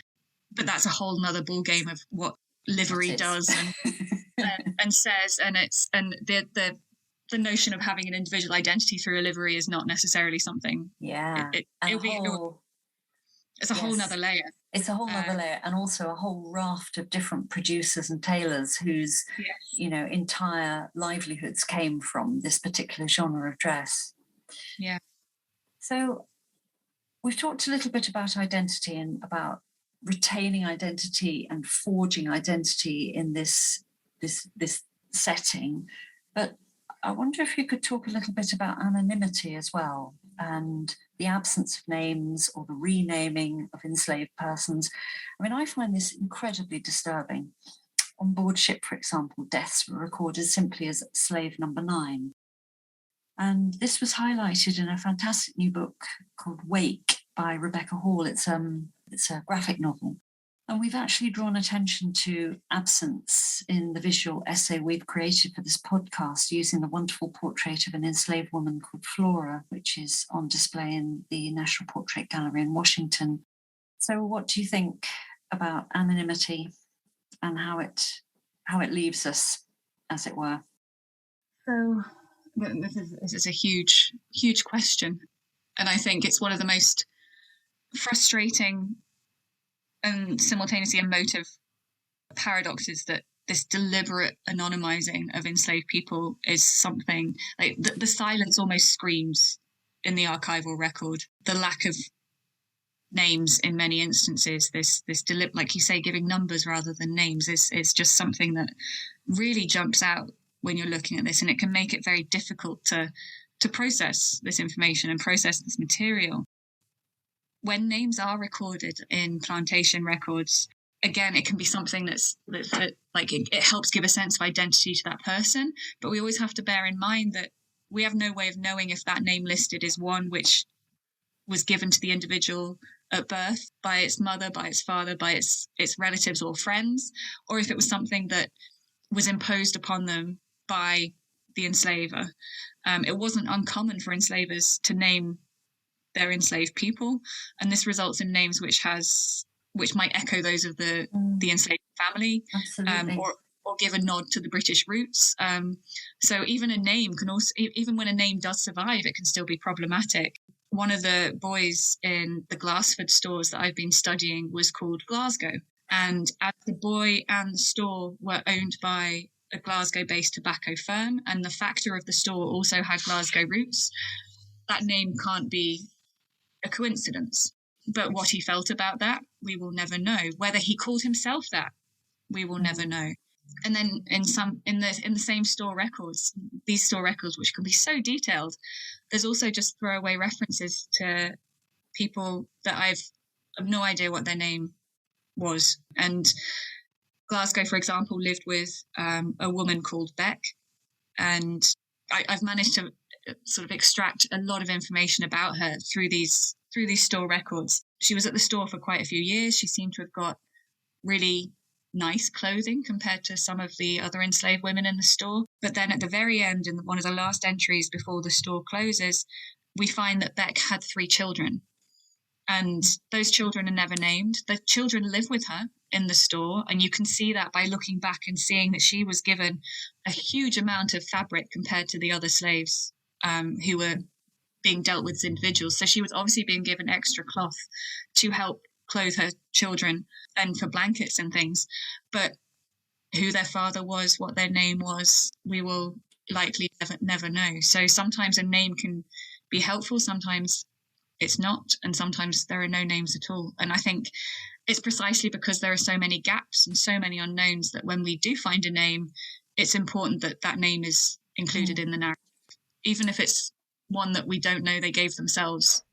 but that's a whole nother ball game of what livery does and says, and the notion of having an individual identity through a livery is not necessarily something. It's a whole nother layer. It's a whole nother layer, and also a whole raft of different producers and tailors whose entire livelihoods came from this particular genre of dress. Yeah. So we've talked a little bit about identity and about retaining identity and forging identity in this setting, but I wonder if you could talk a little bit about anonymity as well, and the absence of names or the renaming of enslaved persons. I mean, I find this incredibly disturbing. On board ship, for example, deaths were recorded simply as slave number 9. And this was highlighted in a fantastic new book called Wake by Rebecca Hall. It's a graphic novel. And we've actually drawn attention to absence in the visual essay we've created for this podcast using the wonderful portrait of an enslaved woman called Flora, which is on display in the National Portrait Gallery in Washington. So what do you think about anonymity and how it leaves us, as it were? So this is a huge, huge question. And I think it's one of the most frustrating and simultaneously emotive paradoxes that this deliberate anonymizing of enslaved people is something like the silence almost screams in the archival record. The lack of names in many instances, this like you say, giving numbers rather than names is just something that really jumps out when you're looking at this, and it can make it very difficult to process this information and process this material. When names are recorded in plantation records, again, it can be something that like it helps give a sense of identity to that person. But we always have to bear in mind that we have no way of knowing if that name listed is one which was given to the individual at birth by its mother, by its father, by its relatives or friends, or if it was something that was imposed upon them by the enslaver. It wasn't uncommon for enslavers to name their enslaved people, and this results in names which might echo those of the enslaved family, Absolutely. or give a nod to the British roots. So even a name can also, even when a name does survive, it can still be problematic. One of the boys in the Glassford stores that I've been studying was called Glasgow. And as the boy and the store were owned by a Glasgow-based tobacco firm, and the factor of the store also had Glasgow roots, that name can't be a coincidence. But what he felt about that, we will never know. Whether he called himself that, we will never know. And then in the same store records, these store records, which can be so detailed, there's also just throwaway references to people that I've no idea what their name was. And Glasgow, for example, lived with a woman called Beck, and I've managed to sort of extract a lot of information about her through these store records. She was at the store for quite a few years. She seemed to have got really nice clothing compared to some of the other enslaved women in the store. But then at the very end, in one of the last entries before the store closes, we find that Beck had 3 children. And those children are never named. The children live with her in the store, and you can see that by looking back and seeing that she was given a huge amount of fabric compared to the other slaves who were being dealt with as individuals. So she was obviously being given extra cloth to help clothe her children and for blankets and things. But who their father was, what their name was, we will likely never know. So sometimes a name can be helpful, sometimes it's not, and sometimes there are no names at all. And I think it's precisely because there are so many gaps and so many unknowns that when we do find a name, it's important that that name is included in the narrative, even if it's one that we don't know they gave themselves.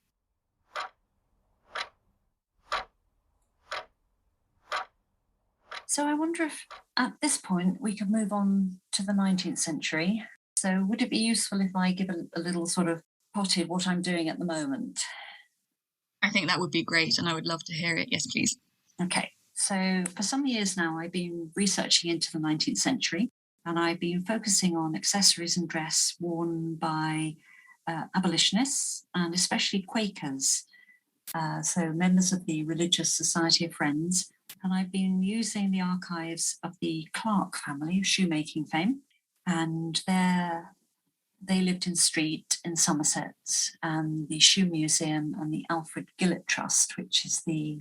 So I wonder if at this point we could move on to the 19th century. So would it be useful if I give a little sort of potted what I'm doing at the moment? I think that would be great, and I would love to hear it. Yes, please. Okay. So for some years now, I've been researching into the 19th century, and I've been focusing on accessories and dress worn by abolitionists and especially Quakers, so members of the Religious Society of Friends. And I've been using the archives of the Clark family of shoemaking fame, and they lived in Street in Somerset, and the Shoe Museum and the Alfred Gillett Trust, which is the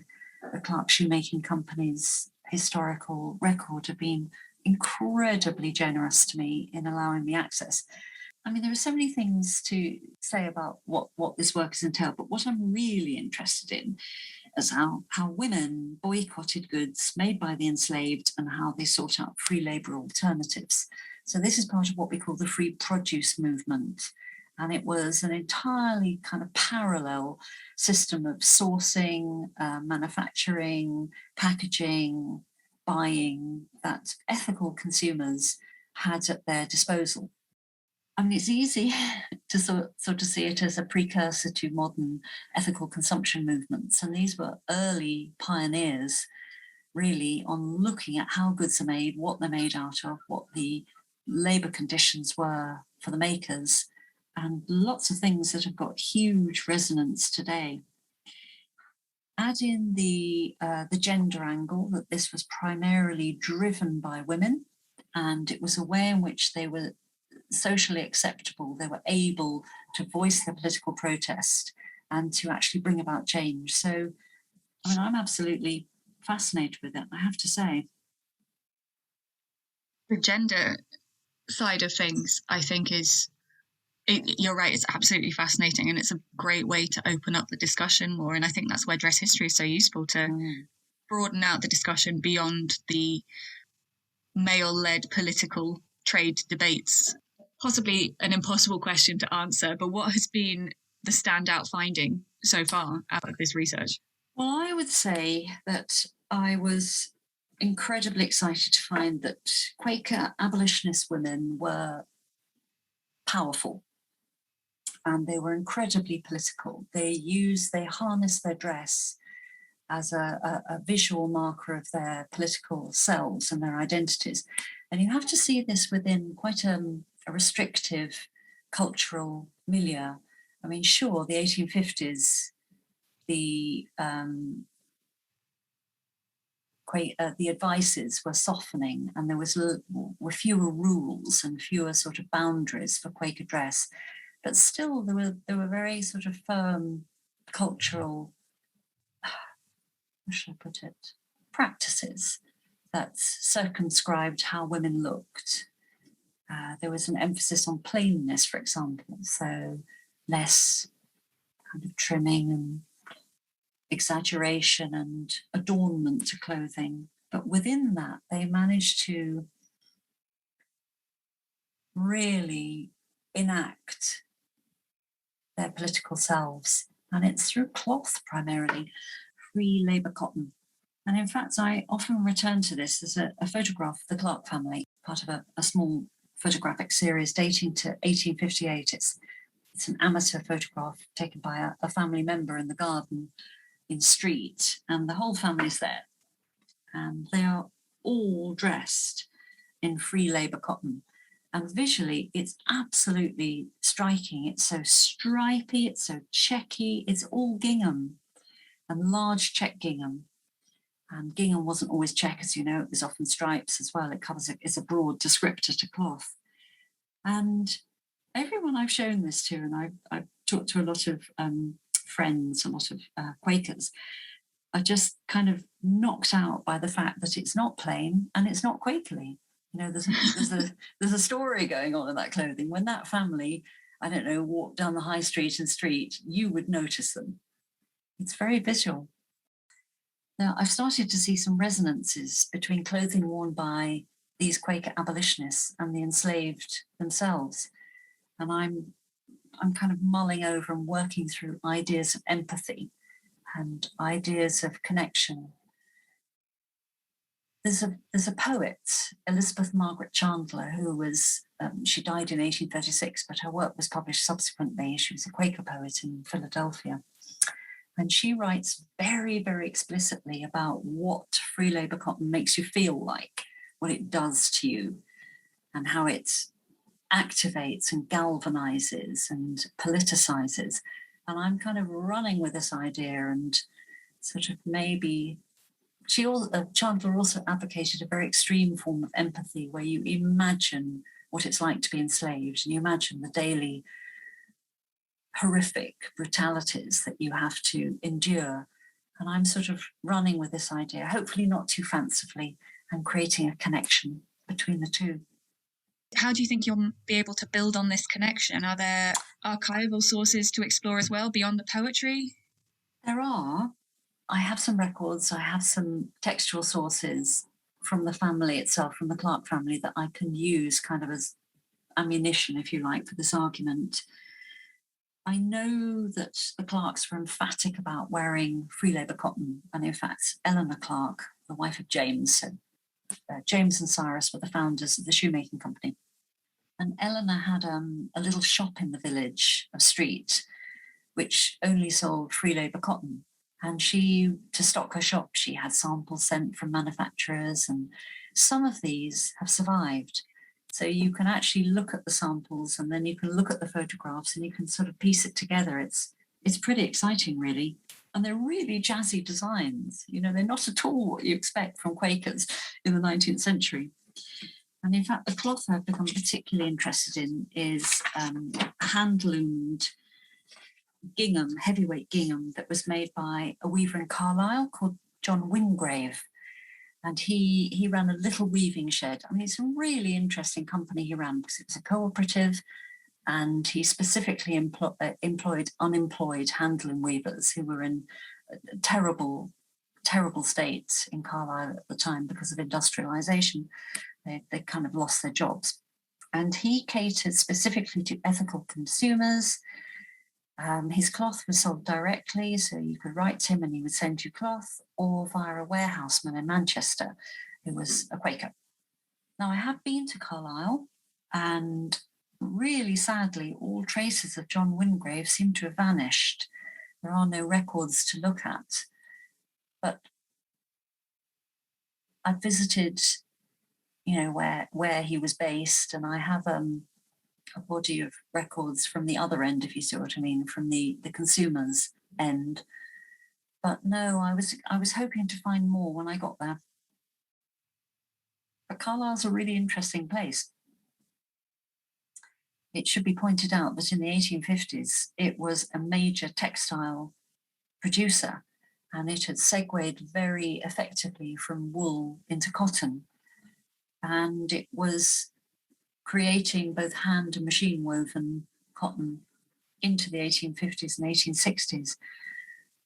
Clark Shoemaking Company's historical record, have been incredibly generous to me in allowing me access. I mean, there are so many things to say about what this work has entailed, but what I'm really interested in is how women boycotted goods made by the enslaved and how they sought out free labour alternatives. So this is part of what we call the free produce movement. And it was an entirely kind of parallel system of sourcing, manufacturing, packaging, buying that ethical consumers had at their disposal. I mean, it's easy to sort of see it as a precursor to modern ethical consumption movements. And these were early pioneers, really, on looking at how goods are made, what they're made out of, what the labour conditions were for the makers, and lots of things that have got huge resonance today. Add in the gender angle, that this was primarily driven by women, and it was a way in which they were socially acceptable. They were able to voice their political protest and to actually bring about change. So, I mean, I'm absolutely fascinated with it, I have to say. The gender side of things, I think, you're right, it's absolutely fascinating, and it's a great way to open up the discussion more. And I think that's why dress history is so useful, to broaden out the discussion beyond the male-led political trade debates. Possibly an impossible question to answer, but what has been the standout finding so far out of this research? Well, I would say that I was incredibly excited to find that Quaker abolitionist women were powerful, and they were incredibly political. They harnessed their dress as a visual marker of their political selves and their identities. And you have to see this within quite a restrictive cultural milieu I mean, sure, the 1850s, the advices were softening, and there were fewer rules and fewer sort of boundaries for Quaker dress, but still there were very sort of firm cultural, how should I put it, practices that circumscribed how women looked. There was an emphasis on plainness, for example, so less kind of trimming and exaggeration and adornment to clothing. But within that, they managed to really enact their political selves. And it's through cloth primarily, free labour cotton. And in fact, I often return to this as a photograph of the Clark family, part of a small photographic series dating to 1858. It's an amateur photograph taken by a family member in the garden in Street, and the whole family's there. And they are all dressed in free labour cotton. And visually, it's absolutely striking. It's so stripy, it's so checky, it's all gingham and large check gingham. And gingham wasn't always check, as you know, it was often stripes as well. It's a broad descriptor to cloth. And everyone I've shown this to, and I've talked to a lot of friends, a lot of Quakers, are just kind of knocked out by the fact that it's not plain and it's not Quakerly. You know, there's a story going on in that clothing. When that family, I don't know, walked down the high street and street, you would notice them. It's very visual. Now, I've started to see some resonances between clothing worn by these Quaker abolitionists and the enslaved themselves. And I'm kind of mulling over and working through ideas of empathy and ideas of connection. There's a poet, Elizabeth Margaret Chandler, who was, she died in 1836, but her work was published subsequently. She was a Quaker poet in Philadelphia. And she writes very, very explicitly about what free labour cotton makes you feel like, what it does to you, and how it activates and galvanizes and politicizes. And I'm kind of running with this idea, and sort of maybe Chandler also advocated a very extreme form of empathy where you imagine what it's like to be enslaved and you imagine the daily horrific brutalities that you have to endure. And I'm sort of running with this idea, hopefully not too fancifully, and creating a connection between the two. How do you think you'll be able to build on this connection? Are there archival sources to explore as well beyond the poetry? There are. I have some records, I have some textual sources from the family itself, from the Clark family, that I can use kind of as ammunition, if you like, for this argument. I know that the Clarks were emphatic about wearing free labour cotton, and in fact, Eleanor Clark, the wife of James, so James and Cyrus were the founders of the shoemaking company. And Eleanor had a little shop in the village of Street, which only sold free labour cotton. And to stock her shop, she had samples sent from manufacturers, and some of these have survived. So you can actually look at the samples, and then you can look at the photographs, and you can sort of piece it together. It's pretty exciting, really. And they're really jazzy designs. You know, they're not at all what you expect from Quakers in the 19th century. And in fact, the cloth I've become particularly interested in is hand-loomed gingham, heavyweight gingham, that was made by a weaver in Carlisle called John Wingrave. And he ran a little weaving shed. I mean, it's a really interesting company he ran because it was a cooperative, and he specifically employed unemployed handloom weavers who were in terrible, terrible states in Carlisle at the time because of industrialisation. They kind of lost their jobs. And he catered specifically to ethical consumers. His cloth was sold directly, so you could write to him and he would send you cloth, or via a warehouseman in Manchester who was a Quaker. Now, I have been to Carlisle, and really sadly, all traces of John Wingrave seem to have vanished. There are no records to look at. But I visited, you know, where he was based, and I have a body of records from the other end, if you see what I mean, from the consumer's end. But no, I was hoping to find more when I got there. But Carlisle's a really interesting place. It should be pointed out that in the 1850s, it was a major textile producer, and it had segued very effectively from wool into cotton. And it was creating both hand and machine woven cotton into the 1850s and 1860s.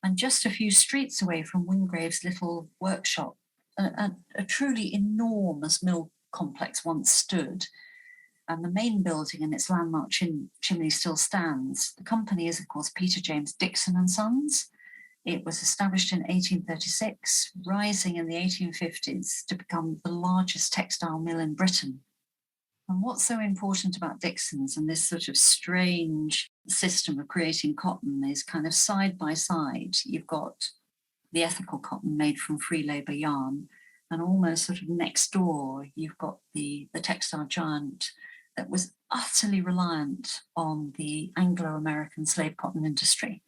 And just a few streets away from Wingrave's little workshop, a truly enormous mill complex once stood, and the main building and its landmark chimney still stands. The company is, of course, Peter James Dixon and Sons. It was established in 1836, rising in the 1850s to become the largest textile mill in Britain. And what's so important about Dixon's and this sort of strange system of creating cotton is kind of side by side, you've got the ethical cotton made from free labor yarn, and almost sort of next door, you've got the textile giant that was utterly reliant on the Anglo-American slave cotton industry.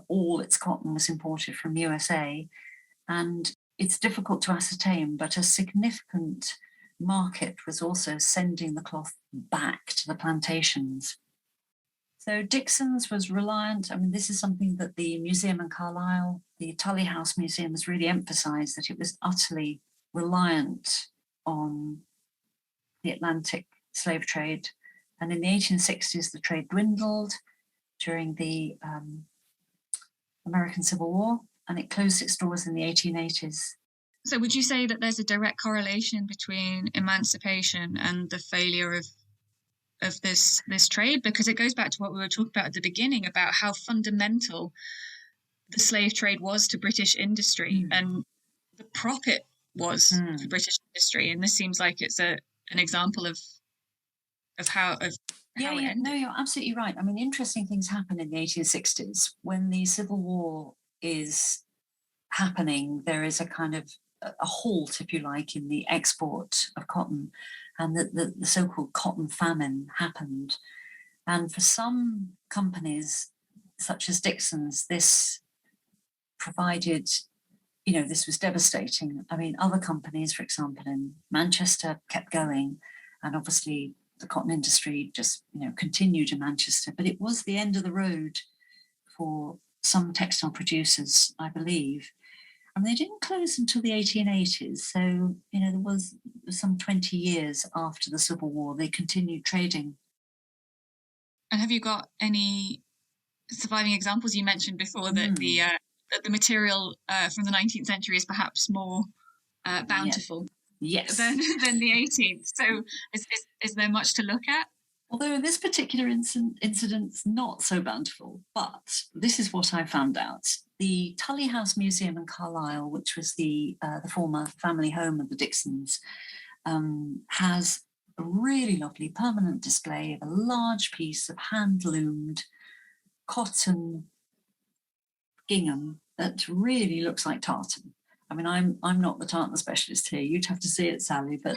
All its cotton was imported from USA, and it's difficult to ascertain, but a significant market was also sending the cloth back to the plantations. So Dixon's was reliant. I mean, this is something that the museum in Carlisle, the Tully House Museum, has really emphasized, that it was utterly reliant on the Atlantic slave trade. And in the 1860s, the trade dwindled during the American Civil War, and it closed its doors in the 1880s. So would you say that there's a direct correlation between emancipation and the failure of this trade? Because it goes back to what we were talking about at the beginning about how fundamental the slave trade was to British industry and the profit was for British industry. And this seems like it's an example of how it ended. No, you're absolutely right. I mean, interesting things happen in the 1860s when the Civil War is happening. There is a kind of a halt, if you like, in the export of cotton, and the so-called cotton famine happened. And for some companies, such as Dixon's, this provided, this was devastating. I mean, other companies, for example, in Manchester kept going, and obviously the cotton industry just, continued in Manchester. But it was the end of the road for some textile producers, I believe. And they didn't close until the 1880s. So, there was some 20 years after the Civil War, they continued trading. And have you got any surviving examples? You mentioned before that the material from the 19th century is perhaps more bountiful than the 18th. So is there much to look at? Although this particular incident's not so bountiful, but this is what I found out. The Tully House Museum in Carlisle, which was the former family home of the Dixons, has a really lovely permanent display of a large piece of hand-loomed cotton gingham that really looks like tartan. I mean, I'm not the tartan specialist here. You'd have to see it, Sally, but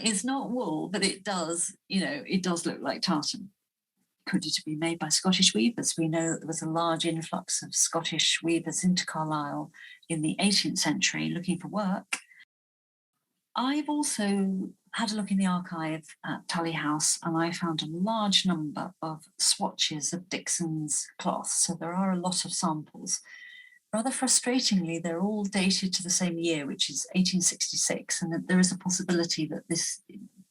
it's not wool, but it does, it does look like tartan. Could it be made by Scottish weavers? We know that there was a large influx of Scottish weavers into Carlisle in the 18th century looking for work. I've also had a look in the archive at Tully House, and I found a large number of swatches of Dixon's cloth. So there are a lot of samples. Rather frustratingly, they're all dated to the same year, which is 1866, and that there is a possibility that this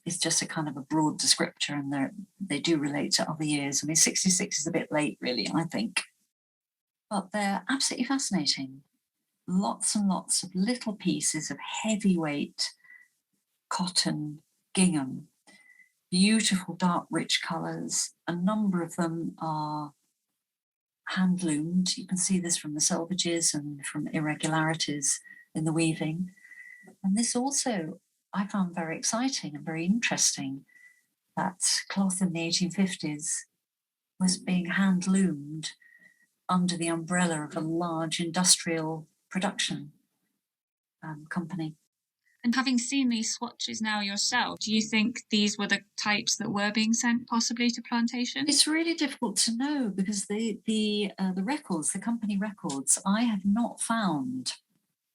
is just a kind of a broad descriptor, and they do relate to other years. I mean, 66 is a bit late, really, I think. But they're absolutely fascinating. Lots and lots of little pieces of heavyweight cotton gingham, beautiful dark rich colours. A number of them are hand-loomed. You can see this from the selvages and from irregularities in the weaving. And this also I found very exciting and very interesting, that cloth in the 1850s was being hand-loomed under the umbrella of a large industrial production company. And having seen these swatches now yourself, do you think these were the types that were being sent possibly to plantations? It's really difficult to know because the records, the company records, I have not found.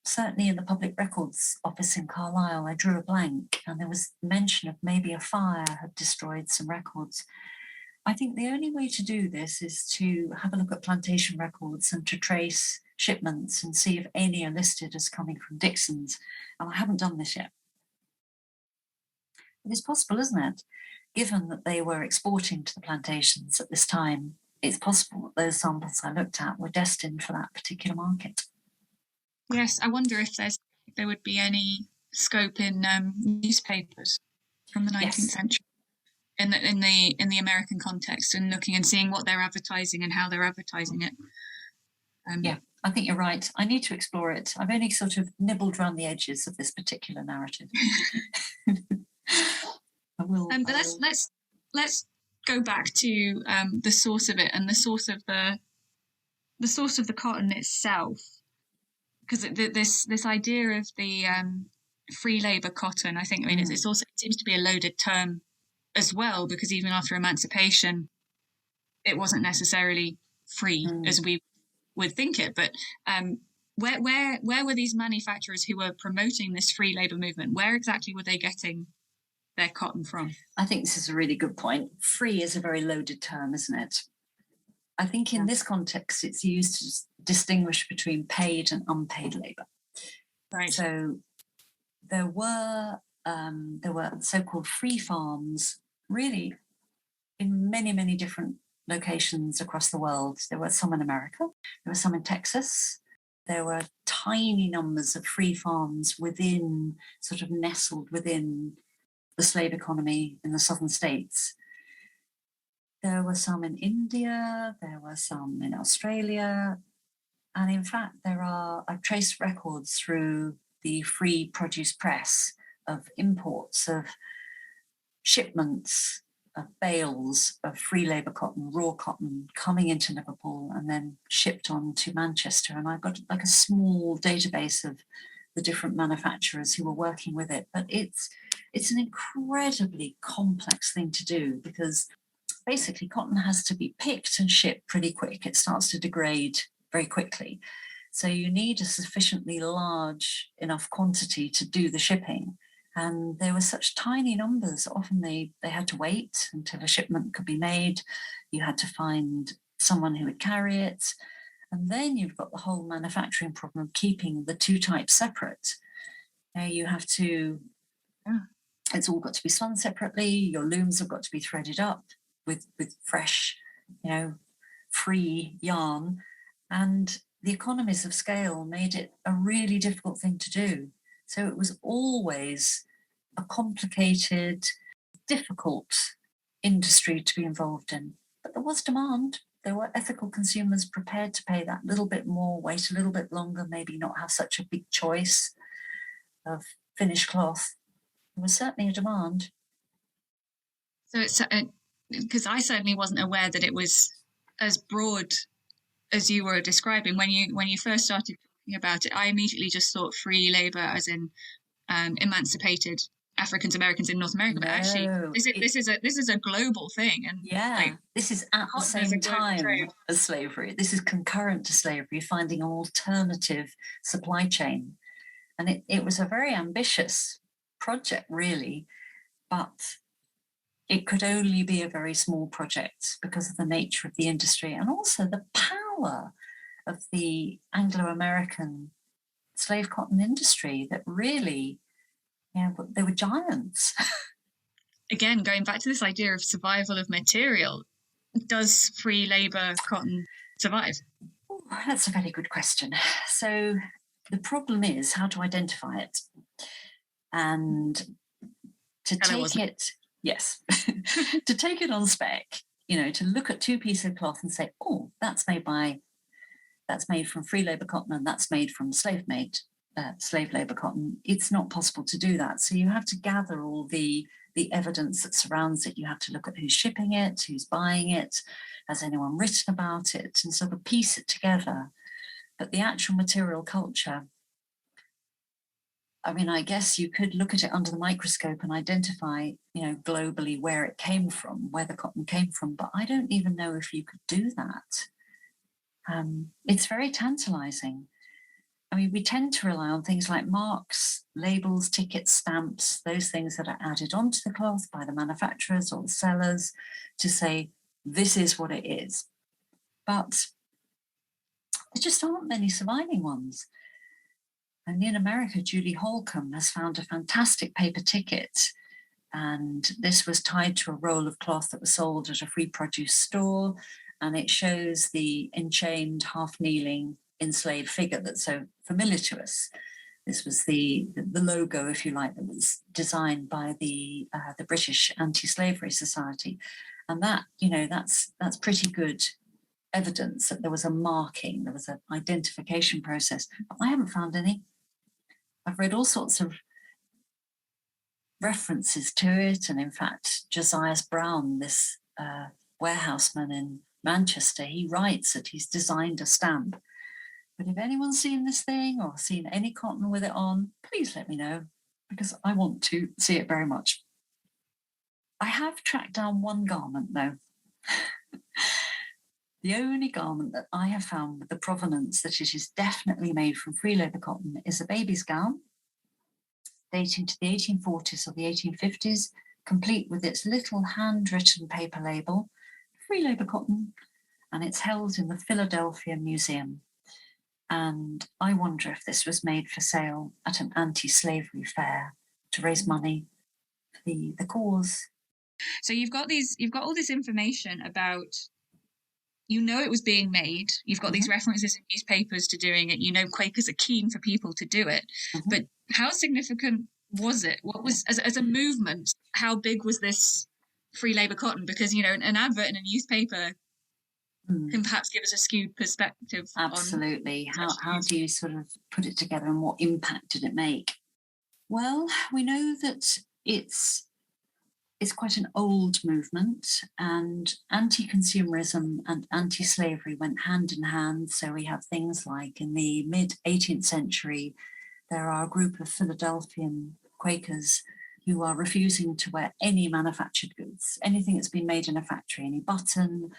Certainly in the Public Records Office in Carlisle, I drew a blank, and there was mention of maybe a fire had destroyed some records. I think the only way to do this is to have a look at plantation records and to trace shipments and see if any are listed as coming from Dixon's. And I haven't done this yet. It is possible, isn't it? Given that they were exporting to the plantations at this time, it's possible that those samples I looked at were destined for that particular market. Yes, I wonder if there would be any scope in newspapers from the 19th century in the American context, and looking and seeing what they're advertising and how they're advertising it. Yeah, I think you're right. I need to explore it. I've only sort of nibbled around the edges of this particular narrative. But let's go back to the source of it and the source of the cotton itself, because this idea of the free labor cotton, I think, it seems to be a loaded term as well, because even after emancipation, it wasn't necessarily free as we would think it. But where were these manufacturers who were promoting this free labor movement? Where exactly were they getting their cotton from? I think this is a really good point. Free is a very loaded term, isn't it? I think in this context, it's used to distinguish between paid and unpaid labor. Right. So there were so-called free farms, really, in many, many different locations across the world. There were some in America, there were some in Texas. There were tiny numbers of free farms nestled within the slave economy in the southern states. There were some in India, there were some in Australia, and in fact, I've traced records through the Free Produce Press of imports of shipments of bales of free labor cotton, raw cotton, coming into Liverpool and then shipped on to Manchester. And I've got like a small database of the different manufacturers who were working with it. But it's an incredibly complex thing to do, because basically cotton has to be picked and shipped pretty quick. It starts to degrade very quickly. So you need a sufficiently large enough quantity to do the shipping. And there were such tiny numbers. Often they had to wait until a shipment could be made. You had to find someone who would carry it. And then you've got the whole manufacturing problem of keeping the two types separate. You have to, it's all got to be spun separately. Your looms have got to be threaded up with fresh, free yarn. And the economies of scale made it a really difficult thing to do. So it was always a complicated, difficult industry to be involved in. But there was demand. There were ethical consumers prepared to pay that little bit more, wait a little bit longer, maybe not have such a big choice of finished cloth. There was certainly a demand. So it's because I certainly wasn't aware that it was as broad as you were describing. When you first started talking about it, I immediately just thought free labor as in emancipated Africans Americans in North America. But actually, this is a global thing. And this is at the same time as slavery. This is concurrent to slavery, finding an alternative supply chain. And it was a very ambitious project, really, but it could only be a very small project because of the nature of the industry and also the power of the Anglo-American slave cotton industry that really, they were giants. Again, going back to this idea of survival of material, does free labor cotton survive? Ooh, that's a very good question. So the problem is how to identify it and to take it. Yes, to take it on spec, to look at two pieces of cloth and say, oh, that's made from free labor cotton and that's made from slave labor cotton. It's not possible to do that. So you have to gather all the evidence that surrounds it. You have to look at who's shipping it, who's buying it, has anyone written about it, and sort of piece it together. But the actual material culture, I mean, I guess you could look at it under the microscope and identify, globally where it came from, where the cotton came from, but I don't even know if you could do that. It's very tantalizing. I mean, we tend to rely on things like marks, labels, tickets, stamps, those things that are added onto the cloth by the manufacturers or the sellers to say, this is what it is. But there just aren't many surviving ones. And in America, Julie Holcomb has found a fantastic paper ticket. And this was tied to a roll of cloth that was sold at a free produce store. And it shows the enchained, half-kneeling, enslaved figure that's so familiar to us. This was the logo, if you like, that was designed by the British Anti-Slavery Society. And that, that's pretty good evidence that there was a marking, there was an identification process. But I haven't found any. I've read all sorts of references to it. And in fact, Josias Brown, this warehouseman in Manchester, he writes that he's designed a stamp. But if anyone's seen this thing or seen any cotton with it on, please let me know, because I want to see it very much. I have tracked down one garment, though. The only garment that I have found with the provenance that it is definitely made from free labour cotton is a baby's gown, dating to the 1840s or the 1850s, complete with its little handwritten paper label, free labour cotton, and it's held in the Philadelphia Museum. And I wonder if this was made for sale at an anti-slavery fair to raise money for the cause. So you've got all this information about, it was being made. You've got these references in newspapers to doing it. Quakers are keen for people to do it. But how significant was it? What was, as a movement, how big was this free labour cotton? Because, an advert in a newspaper can perhaps give us a skewed perspective. Absolutely. How do you sort of put it together, and what impact did it make? Well, we know that it's quite an old movement, and anti-consumerism and anti-slavery went hand in hand. So we have things like in the mid-18th century, there are a group of Philadelphian Quakers who are refusing to wear any manufactured goods, anything that's been made in a factory, any button,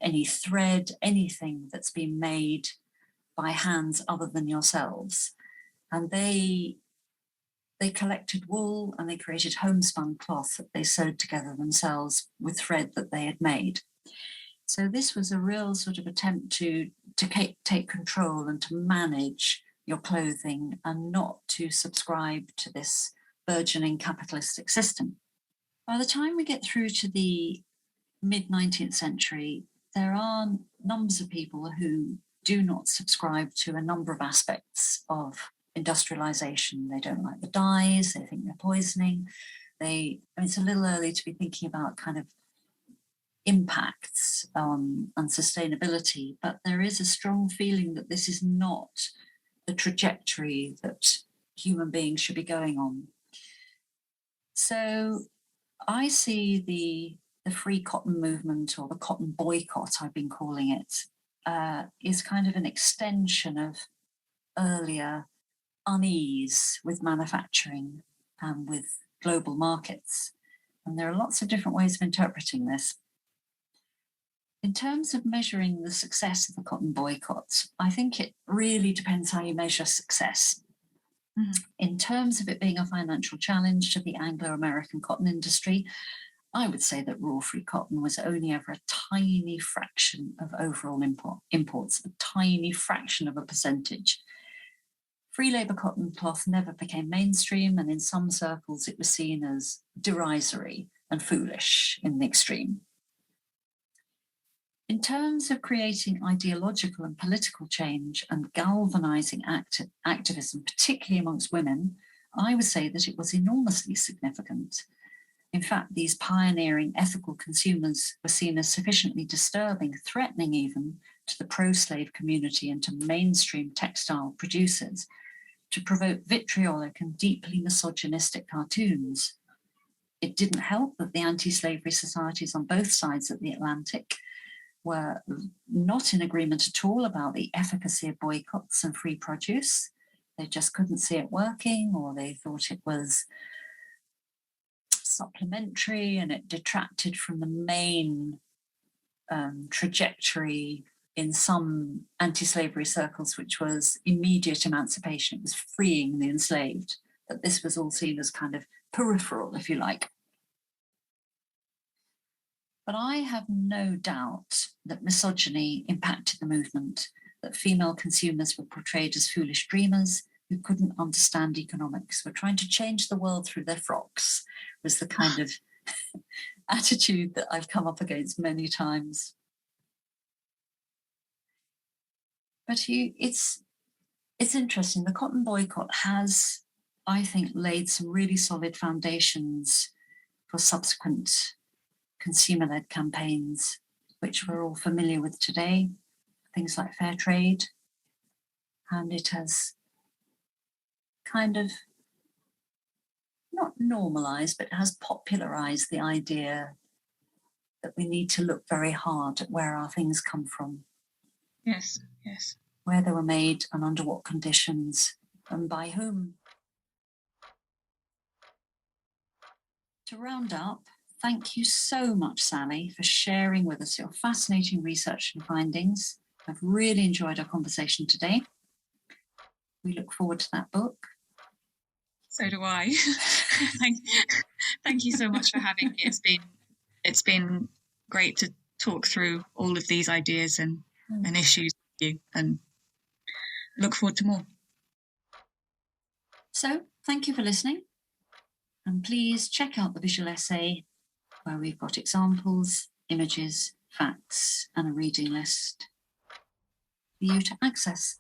any thread, anything that's been made by hands other than yourselves. And they collected wool and they created homespun cloth that they sewed together themselves with thread that they had made. So this was a real sort of attempt to take control and to manage your clothing and not to subscribe to this burgeoning capitalistic system. By the time we get through to the mid-19th century, there are numbers of people who do not subscribe to a number of aspects of industrialization. They don't like the dyes, they think they're poisoning. It's a little early to be thinking about kind of impacts on sustainability, but there is a strong feeling that this is not the trajectory that human beings should be going on. So I see the free cotton movement, or the cotton boycott, I've been calling it, is kind of an extension of earlier unease with manufacturing and with global markets. And there are lots of different ways of interpreting this. In terms of measuring the success of the cotton boycott, I think it really depends how you measure success. In terms of it being a financial challenge to the Anglo-American cotton industry, I would say that raw free cotton was only ever a tiny fraction of overall imports, a tiny fraction of a percentage. Free labour cotton cloth never became mainstream, and in some circles it was seen as derisory and foolish in the extreme. In terms of creating ideological and political change and galvanising activism, particularly amongst women, I would say that it was enormously significant. In fact, these pioneering ethical consumers were seen as sufficiently disturbing, threatening even, to the pro-slave community and to mainstream textile producers to provoke vitriolic and deeply misogynistic cartoons. It didn't help that the anti-slavery societies on both sides of the Atlantic were not in agreement at all about the efficacy of boycotts and free produce. they just couldn't see it working, or they thought it was supplementary and it detracted from the main trajectory in some anti-slavery circles, which was immediate emancipation. It was freeing the enslaved, that this was all seen as kind of peripheral, if you like. But I have no doubt that misogyny impacted the movement, that female consumers were portrayed as foolish dreamers who couldn't understand economics, were trying to change the world through their frocks, was the kind of attitude that I've come up against many times. But it's interesting. The cotton boycott has, I think, laid some really solid foundations for subsequent consumer-led campaigns, which we're all familiar with today, things like fair trade. And it has kind of not normalized, but has popularized the idea that we need to look very hard at where our things come from. Yes, yes. Where they were made and under what conditions and by whom. To round up, thank you so much, Sally, for sharing with us your fascinating research and findings. I've really enjoyed our conversation today. We look forward to that book. So do I. Thank you so much for having me. It's been great to talk through all of these ideas and issues with you, and look forward to more. So thank you for listening. And please check out the visual essay, where we've got examples, images, facts, and a reading list for you to access.